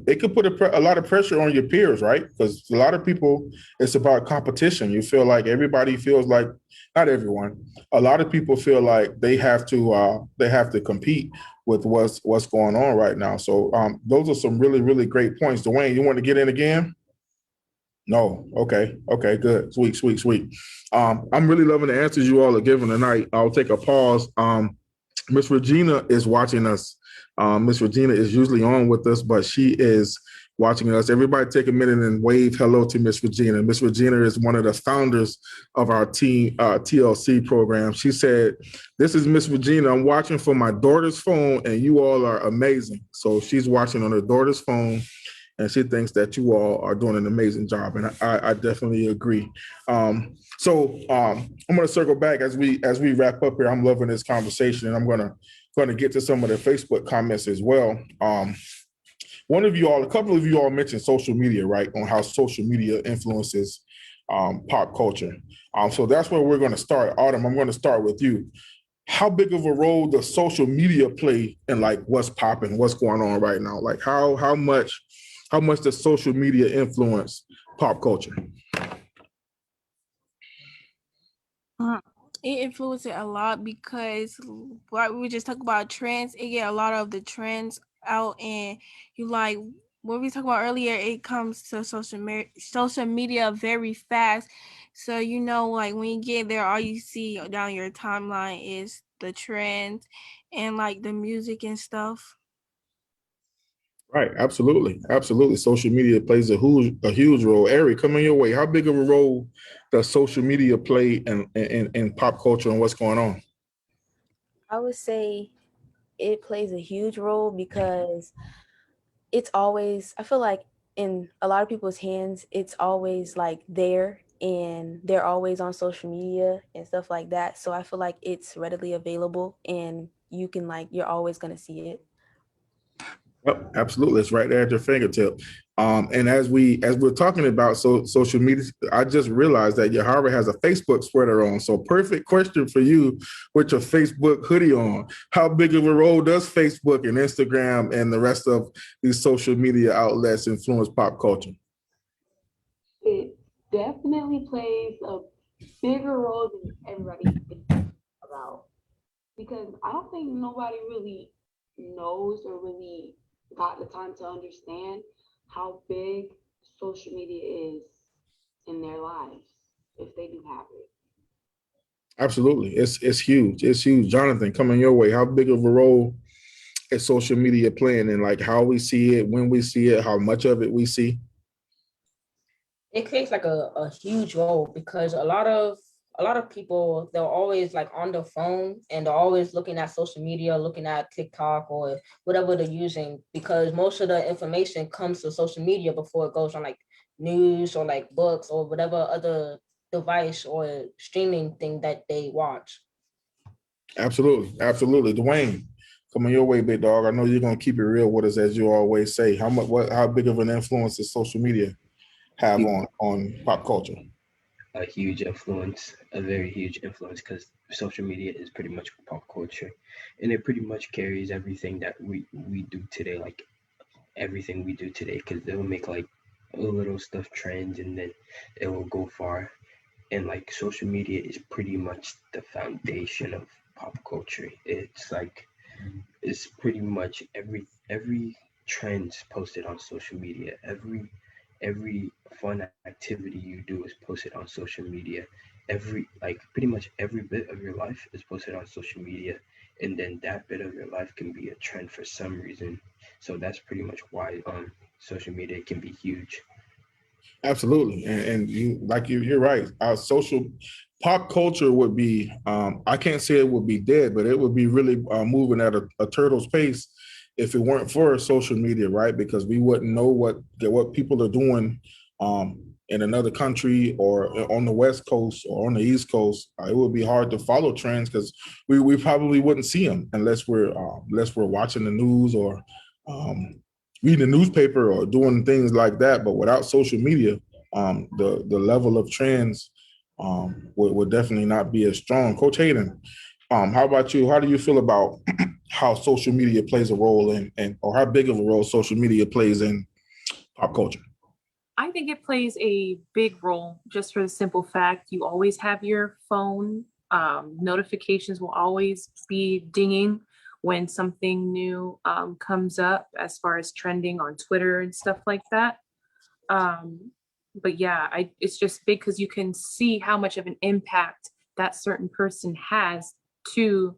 It could put a lot of pressure on your peers, right? Because a lot of people, it's about competition. You feel like everybody feels like, not everyone, a lot of people feel like they have to compete with what's going on right now. So those are some really, really great points. Dwayne, you want to get in again? No. Okay, good. Sweet. I'm really loving the answers you all are giving tonight. I'll take a pause. Miss Regina is watching us. Miss Regina is usually on with us, but she is watching us. Everybody take a minute and wave hello to Miss Regina. Miss Regina is one of the founders of our team TLC program. She said, "This is Miss Regina. I'm watching from my daughter's phone, and you all are amazing." So she's watching on her daughter's phone, and she thinks that you all are doing an amazing job, and I definitely agree. So I'm going to circle back as we wrap up here. I'm loving this conversation, and I'm going to get to some of the Facebook comments as well. A couple of you all mentioned social media, right? On how social media influences pop culture. So that's where we're going to start. Autumn, I'm going to start with you. How big of a role does social media play in like what's popping, what's going on right now? Like how much does social media influence pop culture? It influences it a lot because like we just talked about trends, it get a lot of the trends out, and you like what we talked about earlier, it comes to social media very fast. So like when you get there, all you see down your timeline is the trends and like the music and stuff. Right, absolutely. Social media plays a huge role. Eric, coming your way. How big of a role does social media play in pop culture and what's going on? I would say it plays a huge role because it's always, I feel like in a lot of people's hands, it's always like there, and they're always on social media and stuff like that. So I feel like it's readily available, and you can you're always going to see it. Yep, absolutely. It's right there at your fingertip. And as we're talking about social media, I just realized that Yahara has a Facebook sweater on. So perfect question for you with your Facebook hoodie on. How big of a role does Facebook and Instagram and the rest of these social media outlets influence pop culture? It definitely plays a bigger role than everybody thinks about, because I don't think nobody really knows or really got the time to understand how big social media is in their lives, if they do have it. Absolutely. It's huge. It's huge. Jonathan, coming your way. How big of a role is social media playing in like how we see it, when we see it, how much of it we see? It plays like a huge role because a lot of people, they're always like on their phone and they're always looking at social media, looking at TikTok or whatever they're using, because most of the information comes to social media before it goes on like news or like books or whatever other device or streaming thing that they watch. Absolutely. Dwayne, coming your way, big dog. I know you're gonna keep it real with us, as you always say. How big of an influence does social media have on pop culture? A huge influence, a very huge influence, because social media is pretty much pop culture, and it pretty much carries everything that we do today, like everything we do today, because they'll make like a little stuff trends and then it will go far. And like social media is pretty much the foundation of pop culture. It's pretty much every trend's posted on social media. Every fun activity you do is posted on social media. Pretty much every bit of your life is posted on social media, and then that bit of your life can be a trend for some reason. So that's pretty much why social media can be huge. Absolutely, and you're right. Our social pop culture would be, I can't say it would be dead, but it would be really moving at a turtle's pace if it weren't for social media, right? Because we wouldn't know what people are doing in another country or on the West Coast or on the East Coast. It would be hard to follow trends because we probably wouldn't see them unless we're watching the news or reading the newspaper or doing things like that. But without social media, the level of trends would definitely not be as strong. Coach Hayden, how about you? How do you feel about how social media plays a role in, or how big of a role social media plays in pop culture? I think it plays a big role just for the simple fact you always have your phone. Notifications will always be dinging when something new comes up as far as trending on Twitter and stuff like that. But yeah, it's just big because you can see how much of an impact that certain person has to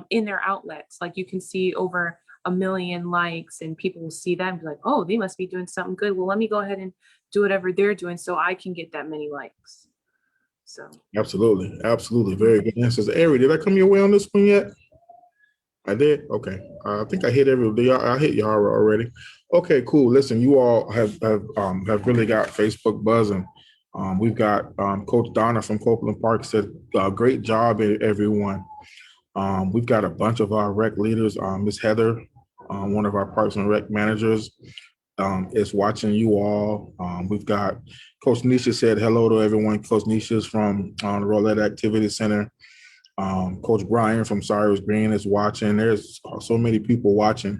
in their outlets. Like you can see over 1 million likes and people will see that and be like, oh, they must be doing something good. Well, let me go ahead and do whatever they're doing so I can get that many likes. So Absolutely. Absolutely. Very good answers. Ari, did I come your way on this one yet? I did. Okay. I think I hit everybody. I hit Yara already. Okay, cool. Listen, you all have really got Facebook buzzing. We've got Coach Donna from Copeland Park said, great job, everyone. We've got a bunch of our rec leaders. Miss Heather, one of our Parks and Rec managers, is watching you all. We've got Coach Nisha said hello to everyone. Coach Nisha's from the Rolette Activity Center. Coach Brian from Cyrus Green is watching. There's so many people watching,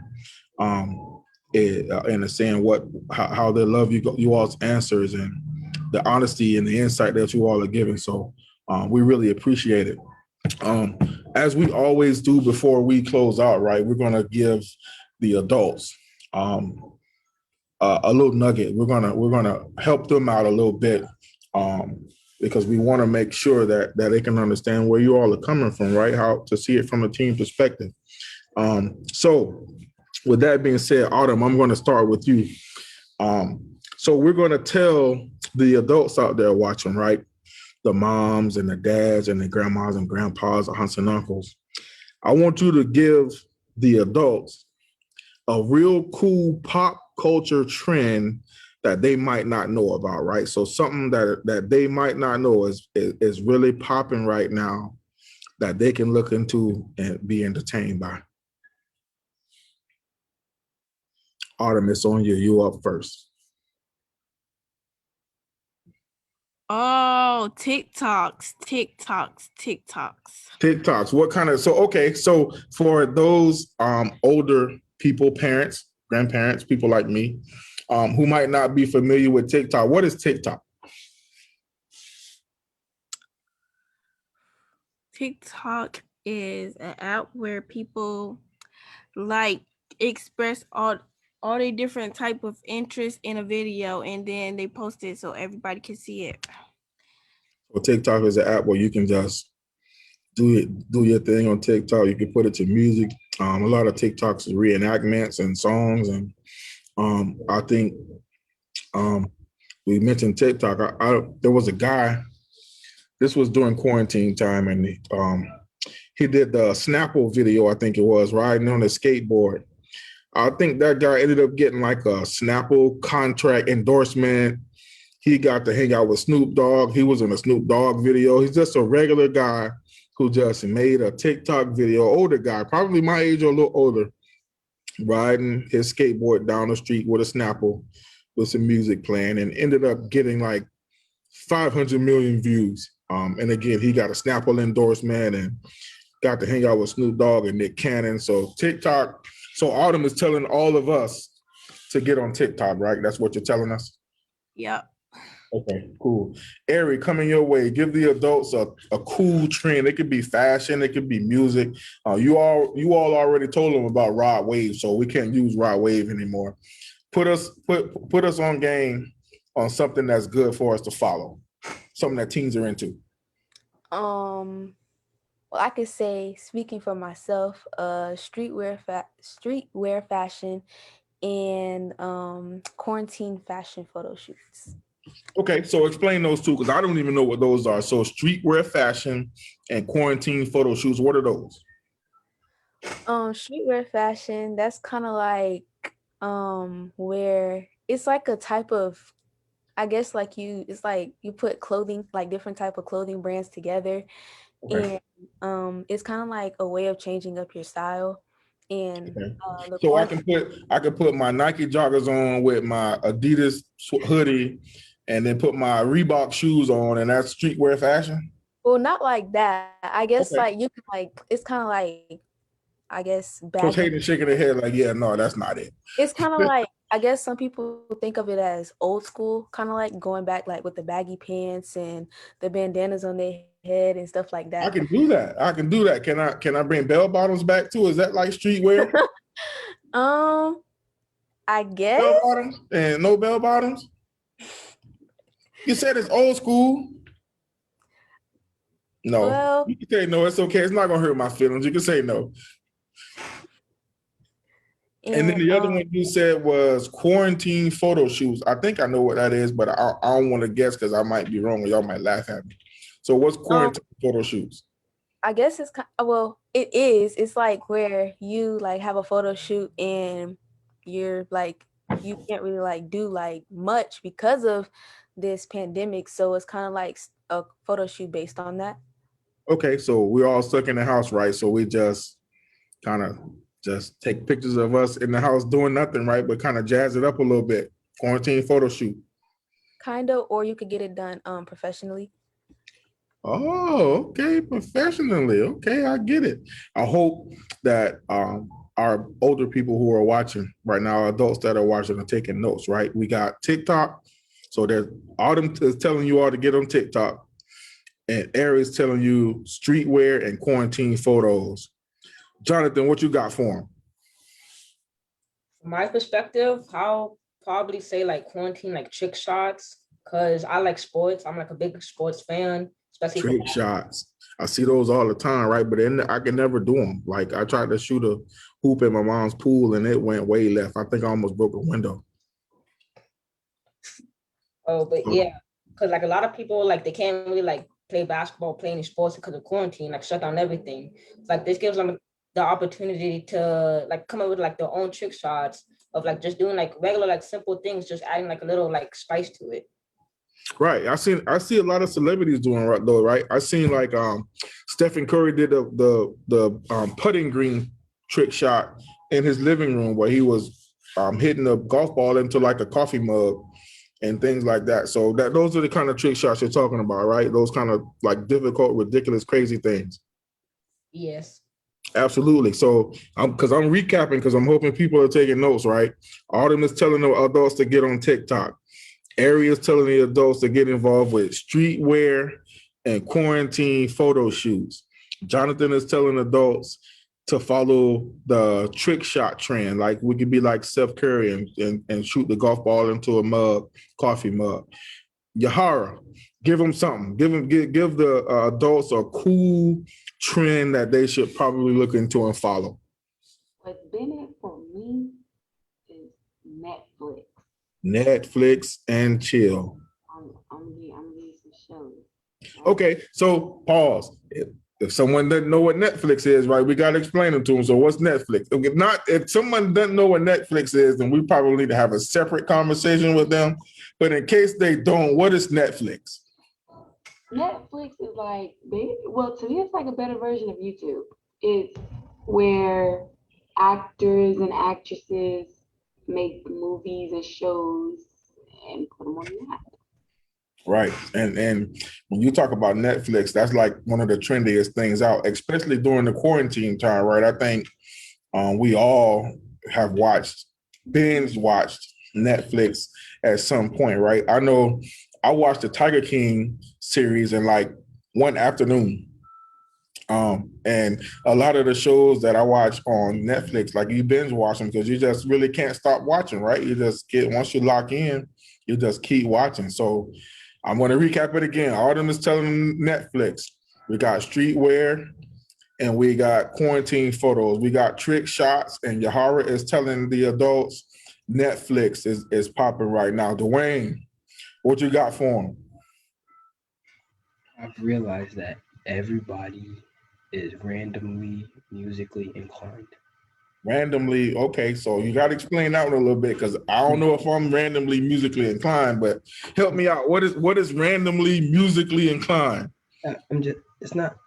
and saying how they love you all's answers and the honesty and the insight that you all are giving. So we really appreciate it. As we always do before we close out, right? We're going to give the adults a little nugget. We're gonna help them out a little bit. Because we want to make sure that they can understand where you all are coming from, right? How to see it from a team perspective. So with that being said, Autumn, I'm going to start with you. So we're going to tell the adults out there watching, right? The moms and the dads and the grandmas and grandpas, the aunts and uncles. I want you to give the adults a real cool pop culture trend that they might not know about, right? So something that they might not know is really popping right now that they can look into and be entertained by. Autumn, it's on you. You up first. Oh, TikToks. TikToks. What kind of, so for those older people, parents, grandparents, people like me, who might not be familiar with TikTok, what is TikTok? TikTok is an app where people like express all the different type of interest in a video and then they post it so everybody can see it. Well, TikTok is an app where you can just do your thing on TikTok. You can put it to music. A lot of TikToks is reenactments and songs, and I think we mentioned TikTok. There was a guy. This was during quarantine time, and he did the Snapple video. I think it was riding on a skateboard. I think that guy ended up getting like a Snapple contract endorsement. He got to hang out with Snoop Dogg. He was in a Snoop Dogg video. He's just a regular guy who just made a TikTok video. Older guy, probably my age or a little older, riding his skateboard down the street with a Snapple with some music playing, and ended up getting like 500 million views. And again, he got a Snapple endorsement and got to hang out with Snoop Dogg and Nick Cannon. So TikTok. So Autumn is telling all of us to get on TikTok, right? That's what you're telling us? Yep. Okay, cool. Ari, coming your way, give the adults a cool trend. It could be fashion, it could be music. You all already told them about Rod Wave, so we can't use Rod Wave anymore. Put us on game on something that's good for us to follow, something that teens are into. Well, I could say, speaking for myself, streetwear fashion and quarantine fashion photo shoots. Okay, so explain those two, because I don't even know what those are. So streetwear fashion and quarantine photo shoots, what are those? Streetwear fashion, that's kind of like where it's like a type of, I guess it's like you put clothing, like different type of clothing brands together. Okay. And it's kind of like a way of changing up your style. And Okay. the So I quarantine, can put my Nike joggers on with my Adidas hoodie, and then put my Reebok shoes on, and that's streetwear fashion. well, not like that. I guess Okay. like you can like it's kind of like I guess Coach baggy. Hayden shaking her head like, yeah, no, that's not it. It's kind of like I guess some people think of it as old school, kind of like going back like with the baggy pants and the bandanas on their head and stuff like I that. can do that. I can do that. Can I bring bell bottoms back too? Is that like streetwear? I guess. Bell bottoms and no bell bottoms? You said it's old school. No, Well, you can say no. It's okay. It's not gonna hurt my feelings. You can say no. And then and the other one you said was quarantine photo shoots. I think I know what that is, but I don't want to guess because I might be wrong or y'all might laugh at me. So what's quarantine photo shoots? I guess it's well, it is. It's like where you like have a photo shoot and you're like you can't really like do like much because of this pandemic. So it's kind of like a photo shoot based on that. Okay, so we're all stuck in the house, right? So we just kind of just take pictures of us in the house doing nothing, right? But kind of jazz it up a little bit. Quarantine photo shoot. Kind of, or you could get it done professionally. Oh, okay, professionally. Okay, I get it. I hope that our older people who are watching right now, adults that are watching are taking notes, right? We got TikTok. So there's Autumn is telling you all to get on TikTok. And Aries telling you streetwear and quarantine photos. Jonathan, what you got for him? From my perspective, I'll probably say like quarantine, like trick shots, because I like sports. I'm like a big sports fan, especially for Trick shots. I see those all the time, right? But then I can never do them. Like I tried to shoot a hoop in my mom's pool and it went way left. I think I almost broke a window. Oh, but yeah, because like a lot of people, like they can't really like play basketball, play any sports because of quarantine, like shut down everything. It's like this gives them the opportunity to like come up with like their own trick shots of like just doing like regular like simple things, just adding like a little like spice to it. Right. I see a lot of celebrities doing right though, right? I seen like Stephen Curry did the putting green trick shot in his living room where he was hitting a golf ball into like a coffee mug and things like that. So those are the kind of trick shots you're talking about, right? Those kind of like difficult, ridiculous, crazy things. Yes. Absolutely. So I'm recapping because I'm hoping people are taking notes, right? Autumn is telling the adults to get on TikTok. Ari is telling the adults to get involved with streetwear and quarantine photo shoots. Jonathan is telling adults to follow the trick shot trend. Like we could be like Steph Curry and shoot the golf ball into a mug, coffee mug. Yahara, give them something. Give the adults a cool trend that they should probably look into and follow. What's been it for me is Netflix. Netflix and chill. I'm gonna give you some shows. Okay, so pause. If someone doesn't know what Netflix is, right, we got to explain it to them. So what's Netflix? If someone doesn't know what Netflix is, then we probably need to have a separate conversation with them. But in case they don't, what is Netflix? Netflix is like, to me, it's like a better version of YouTube. It's where actors and actresses make movies and shows and put them on the app. Right. And when you talk about Netflix, that's like one of the trendiest things out, especially during the quarantine time, right? I think we all have binge watched Netflix at some point, right? I know I watched the Tiger King series in like one afternoon. And a lot of the shows that I watch on Netflix, like you binge watch them because you just really can't stop watching, right? You just once you lock in, you just keep watching. So I'm going to recap it again. Autumn is telling Netflix, we got streetwear and we got quarantine photos. We got trick shots, and Yahara is telling the adults Netflix is popping right now. Dwayne, what you got for him? I've realized that everybody is randomly musically inclined. Randomly, okay, so you got to explain that one a little bit because I don't know if I'm randomly musically inclined, but help me out. What is randomly musically inclined? It's not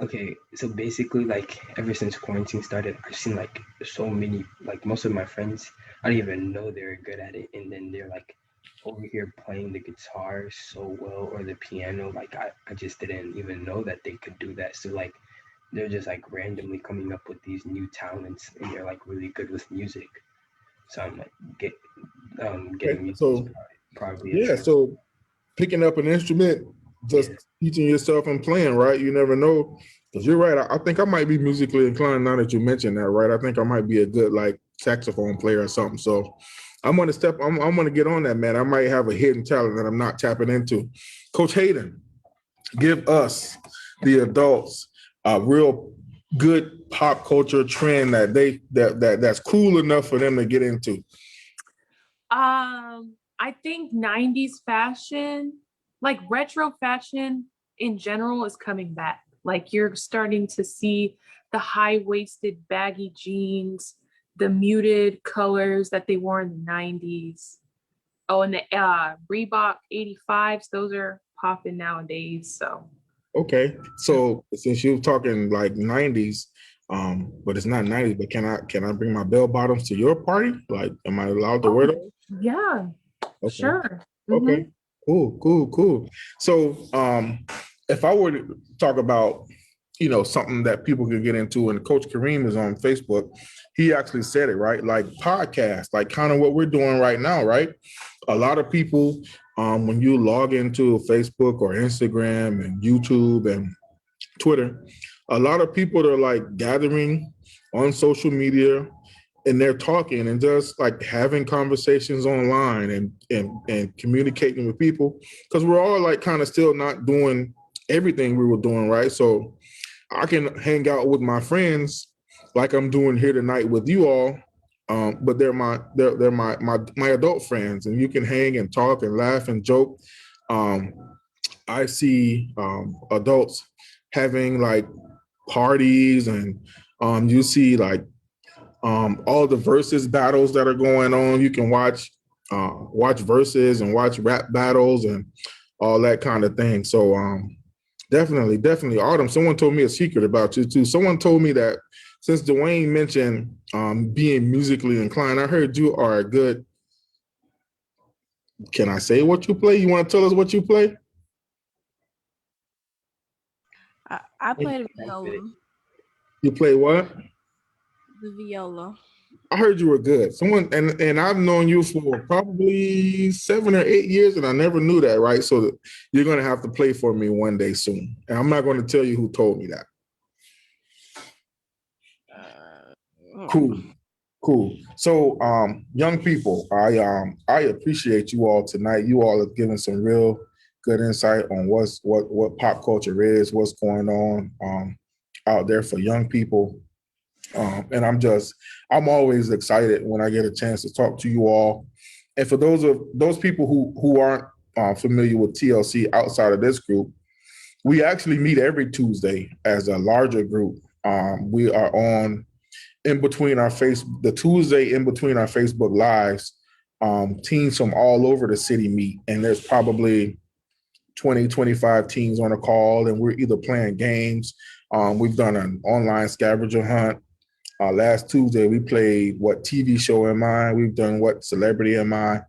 Okay, so basically, like ever since quarantine started, I've seen like so many, like most of my friends, I don't even know they're good at it, and then they're like over here playing the guitar so well or the piano. Like I just didn't even know that they could do that. So like they're just like randomly coming up with these new talents, and they're like really good with music. So I'm like Okay, getting music is so probably a yeah, trend. so picking up an instrument, just Yeah. teaching yourself and playing, right? You never know. Because you're right. I think I might be musically inclined now that you mentioned that, right? I think I might be a good like saxophone player or something. So I'm gonna get on that, man. I might have a hidden talent that I'm not tapping into. Coach Hayden, give us the adults a real good pop culture trend that that's cool enough for them to get into. I think 90s fashion, like retro fashion in general, is coming back. Like you're starting to see the high-waisted baggy jeans, the muted colors that they wore in the 90s. Oh, and the Reebok 85s, those are popping nowadays. So Okay, so since you're talking like '90s, but it's not '90s, but can I bring my bell bottoms to your party? Like, am I allowed to wear those? yeah, Okay, sure. okay, cool. So, if I were to talk about, something that people could get into, and Coach Kareem is on Facebook, he actually said it right, like podcast, like kind of what we're doing right now, right? A lot of people, when you log into Facebook or Instagram and YouTube and Twitter, a lot of people are like gathering on social media and they're talking and just like having conversations online and communicating with people because we're all like kind of still not doing everything we were doing, right? So I can hang out with my friends like I'm doing here tonight with you all, but they're my adult friends, and you can hang and talk and laugh and joke. Um, I see adults having like parties, and you see like all the versus battles that are going on. You can watch verses and watch rap battles and all that kind of thing. So definitely, Autumn. Someone told me a secret about you too. Someone told me that since Dwayne mentioned being musically inclined, I heard you are a good. Can I say what you play? You want to tell us what you play? I play the That's viola. it. You play what? The viola. I heard you were good. Someone and I've known you for probably 7 or 8 years, and I never knew that, right? So you're gonna have to play for me one day soon. And I'm not going to tell you who told me that. Cool. Cool. So young people, I appreciate you all tonight. You all have given some real good insight on what pop culture is, what's going on out there for young people. And I'm always excited when I get a chance to talk to you all. And for those people who aren't familiar with TLC outside of this group, we actually meet every Tuesday as a larger group. We are on in between the Tuesday in between our Facebook lives. Teams from all over the city meet, and there's probably 20, 25 teams on a call, and we're either playing games. We've done an online scavenger hunt. Last Tuesday, we played What TV Show Am I? We've done What Celebrity Am I?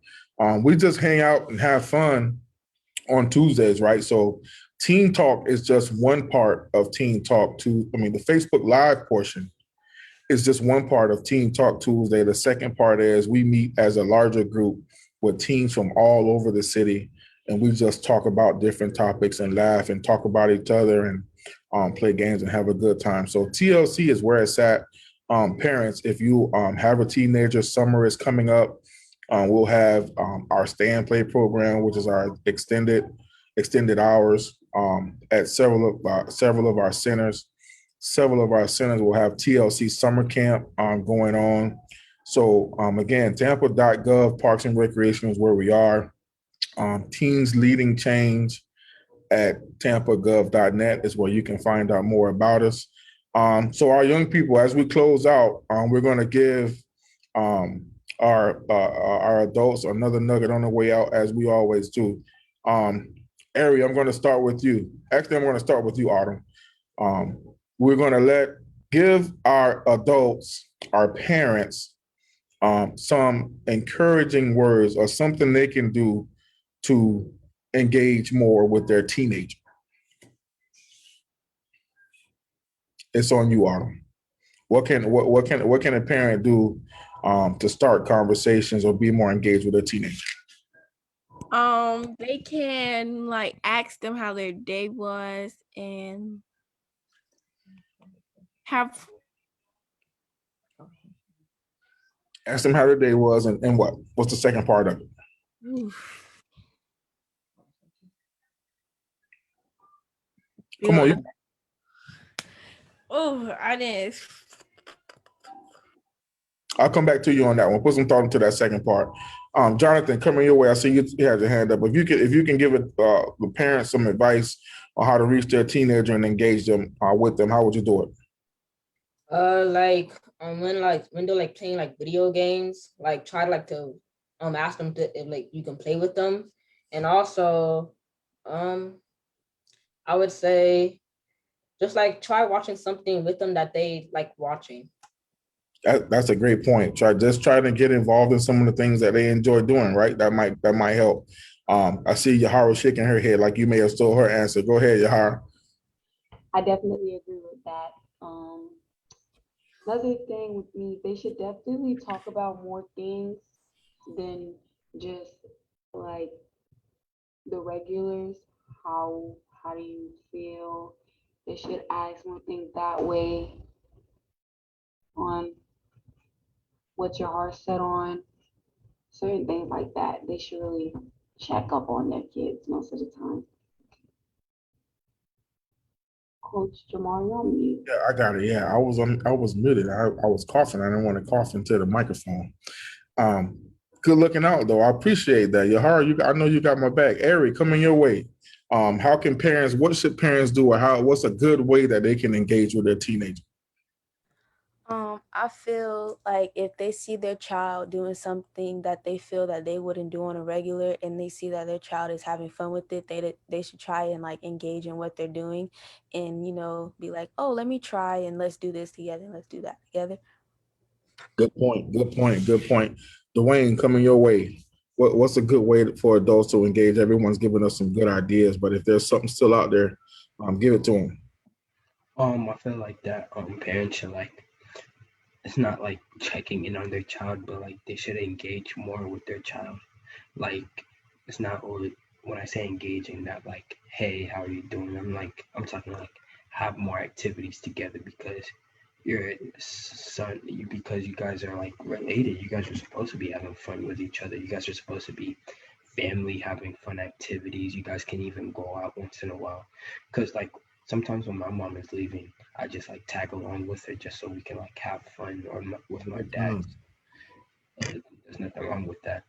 We just hang out and have fun on Tuesdays, right? So Teen Talk is just one part of Teen Talk. The Facebook Live portion is just one part of Teen Talk Tuesday. The second part is we meet as a larger group with teens from all over the city, and we just talk about different topics and laugh and talk about each other and play games and have a good time. So TLC is where it's at. Parents, if you have a teenager, summer is coming up. We'll have our stay and play program, which is our extended hours at several of our centers. Several of our centers will have TLC summer camp going on. So again, Tampa.gov Parks and Recreation is where we are. Teens Leading Change at tampagov.net is where you can find out more about us. So our young people, as we close out, we're going to give our adults another nugget on the way out, as we always do. Ari, I'm going to start with you. Actually, I'm going to start with you, Autumn. We're going to give our adults, our parents, some encouraging words or something they can do to engage more with their teenager. It's on you, Autumn. What can a parent do to start conversations or be more engaged with a teenager? They can like ask them how their day was and have Ask them how their day was and what's the second part of it? Come on, I didn't. I'll come back to you on that one. Put some thought into that second part. Jonathan, coming your way. I see you have your hand up. If you can give the parents some advice on how to reach their teenager and engage them with them, how would you do it? When they're like playing like video games, like try to ask them if like you can play with them, and also I would say just like try watching something with them that they like watching. That's a great point. Try to get involved in some of the things that they enjoy doing. Right, that might help. I see Yahara shaking her head like you may have stole her answer. Go ahead, Yahara. I definitely agree with that. Another thing with me, they should definitely talk about more things than just like the regulars. How do you feel? They should ask more things that way on what your heart's set on, certain things like that. They should really check up on their kids most of the time. Coach Jamal, you're on mute. Yeah, I got it. Yeah, I was muted. I was coughing. I didn't want to cough into the microphone. Good looking out though. I appreciate that. Yahara, I know you got my back. Ari, coming your way. What should parents do, or what's a good way that they can engage with their teenager? I feel like if they see their child doing something that they feel that they wouldn't do on a regular, and they see that their child is having fun with it, they should try and like engage in what they're doing, and be like, oh, let me try and let's do this together and let's do that together. Good point. Dwayne, coming your way. What's a good way for adults to engage? Everyone's giving us some good ideas, but if there's something still out there, give it to them. I feel like that parents should it's not like checking in on their child, but like they should engage more with their child. Like it's not only when I say engaging, not like, hey, how are you doing? I'm talking like have more activities together because because you guys are like related, you guys are supposed to be having fun with each other. You guys are supposed to be family having fun activities. You guys can even go out once in a while. Because like sometimes when my mom is leaving, I just like tag along with her just so we can like have fun with my dad. There's nothing wrong with that.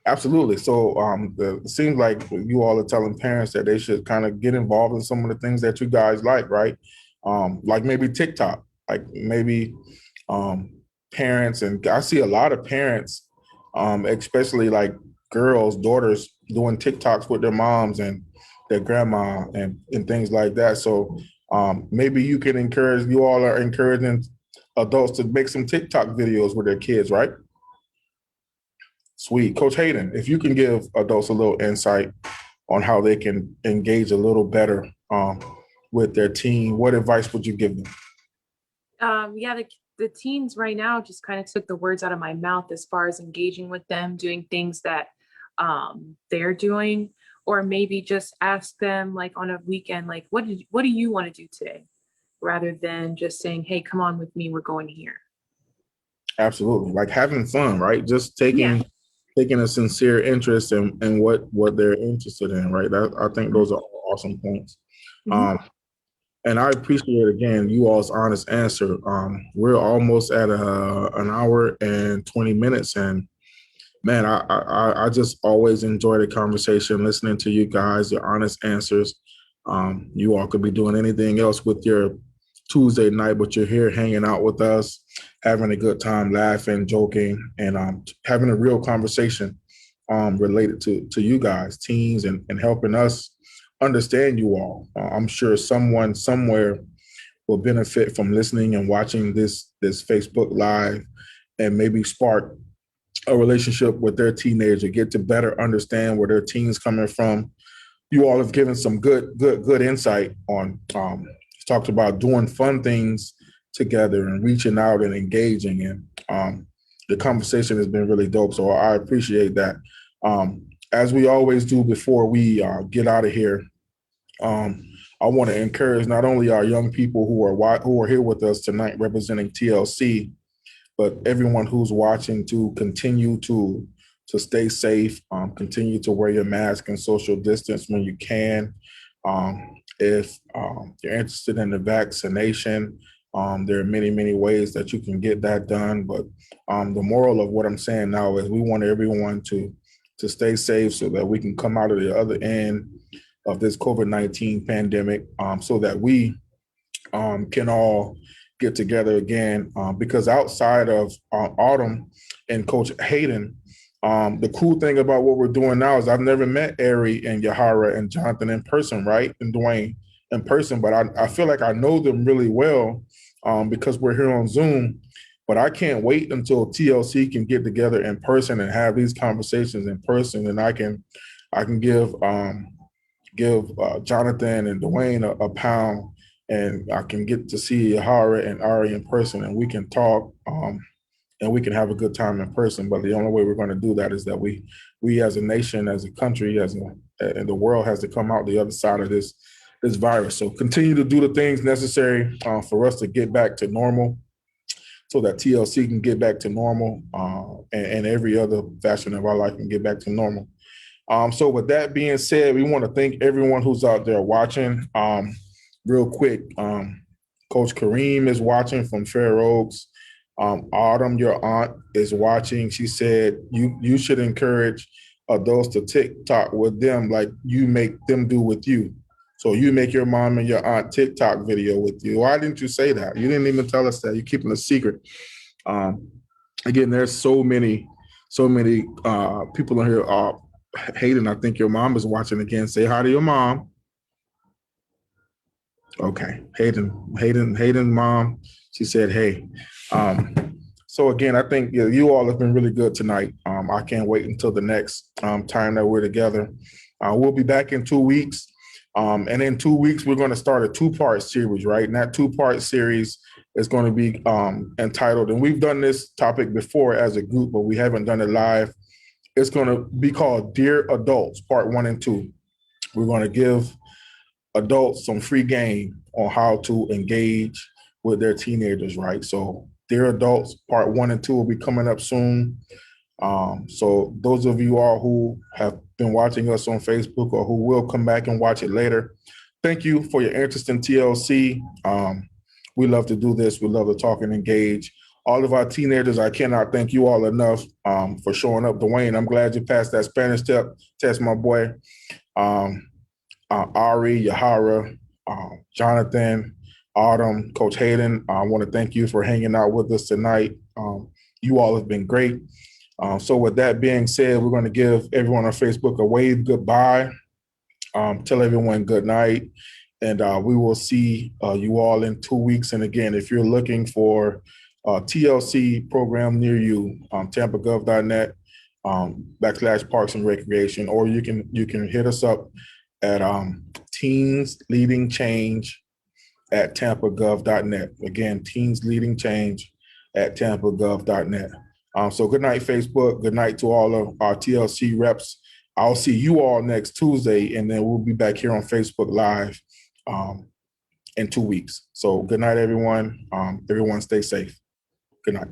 Absolutely. So it seems like you all are telling parents that they should kind of get involved in some of the things that you guys like, right? Like maybe TikTok, like maybe parents, and I see a lot of parents, especially like girls, daughters doing TikToks with their moms and their grandma and things like that. So maybe you all are encouraging adults to make some TikTok videos with their kids, right? Sweet. Coach Hayden, if you can give adults a little insight on how they can engage a little better with their teen, what advice would you give them? The teens right now just kind of took the words out of my mouth as far as engaging with them, doing things that they're doing, or maybe just ask them like on a weekend, like, what do you want to do today? Rather than just saying, hey, come on with me, we're going here. Absolutely. Like having fun, right? Just taking a sincere interest in what they're interested in, right? I think those are awesome points. And I appreciate, again, you all's honest answer. We're almost at an hour and 20 minutes. And man, I just always enjoy the conversation, listening to you guys, your honest answers. You all could be doing anything else with your Tuesday night, but you're here hanging out with us, having a good time, laughing, joking, and having a real conversation related to you guys, teens, and helping us understand you all. I'm sure someone somewhere will benefit from listening and watching this Facebook Live, and maybe spark a relationship with their teenager, get to better understand where their teen's coming from. You all have given some good insight on, talked about doing fun things together and reaching out and engaging. And the conversation has been really dope. So I appreciate that. As we always do before we get out of here, I want to encourage not only our young people who are here with us tonight representing TLC, but everyone who's watching to continue to stay safe, continue to wear your mask and social distance when you can. If you're interested in the vaccination, there are many ways that you can get that done. But the moral of what I'm saying now is we want everyone to stay safe so that we can come out of the other end of this COVID-19 pandemic, so that we can all get together again, because outside of Autumn and Coach Hayden, the cool thing about what we're doing now is I've never met Ari and Yahara and Jonathan in person, right? And Dwayne in person, but I feel like I know them really well because we're here on Zoom. But I can't wait until TLC can get together in person and have these conversations in person, and I can give Jonathan and Dwayne a pound, and I can get to see Yahara and Ari in person, and we can talk, and we can have a good time in person. But the only way we're going to do that is that we as a nation, as a country, and the world has to come out the other side of this virus. So continue to do the things necessary for us to get back to normal, so that TLC can get back to normal, and every other fashion of our life can get back to normal. So with that being said, we want to thank everyone who's out there watching. Real quick, Coach Kareem is watching from Fair Oaks. Autumn, your aunt, is watching. She said you should encourage adults to TikTok with them like you make them do with you. So you make your mom and your aunt TikTok video with you. Why didn't you say that? You didn't even tell us that. You're keeping a secret. Again, there's so many people in here. Hayden, I think your mom is watching again. Say hi to your mom. Okay, Hayden, mom. She said, hey. So again, I think you all have been really good tonight. I can't wait until the next time that we're together. We'll be back in 2 weeks. And in 2 weeks, we're going to start a 2-part series, right? And that 2-part series is going to be entitled, and we've done this topic before as a group, but we haven't done it live. It's going to be called Dear Adults, Part 1 and 2. We're going to give adults some free game on how to engage with their teenagers, right? So Dear Adults, Part 1 and 2 will be coming up soon. So those of you all who have been watching us on Facebook or who will come back and watch it later, thank you for your interest in TLC. We love to do this. We love to talk and engage. All of our teenagers, I cannot thank you all enough for showing up. Dwayne, I'm glad you passed that Spanish test, my boy. Ari, Yahara, Jonathan, Autumn, Coach Hayden, I want to thank you for hanging out with us tonight. You all have been great. So with that being said, we're going to give everyone on Facebook a wave goodbye. Tell everyone good night. And we will see you all in 2 weeks. And again, if you're looking for a TLC program near you, tampagov.net /Parks and Recreation, or you can hit us up at Teens Leading Change at tampagov.net. Again, Teens Leading Change at tampagov.net. So good night, Facebook. Good night to all of our TLC reps. I'll see you all next Tuesday, and then we'll be back here on Facebook Live in 2 weeks. So good night, everyone. Everyone stay safe. Good night.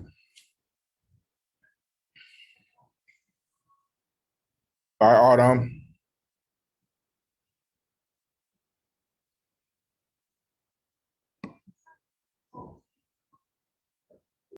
Bye, Autumn.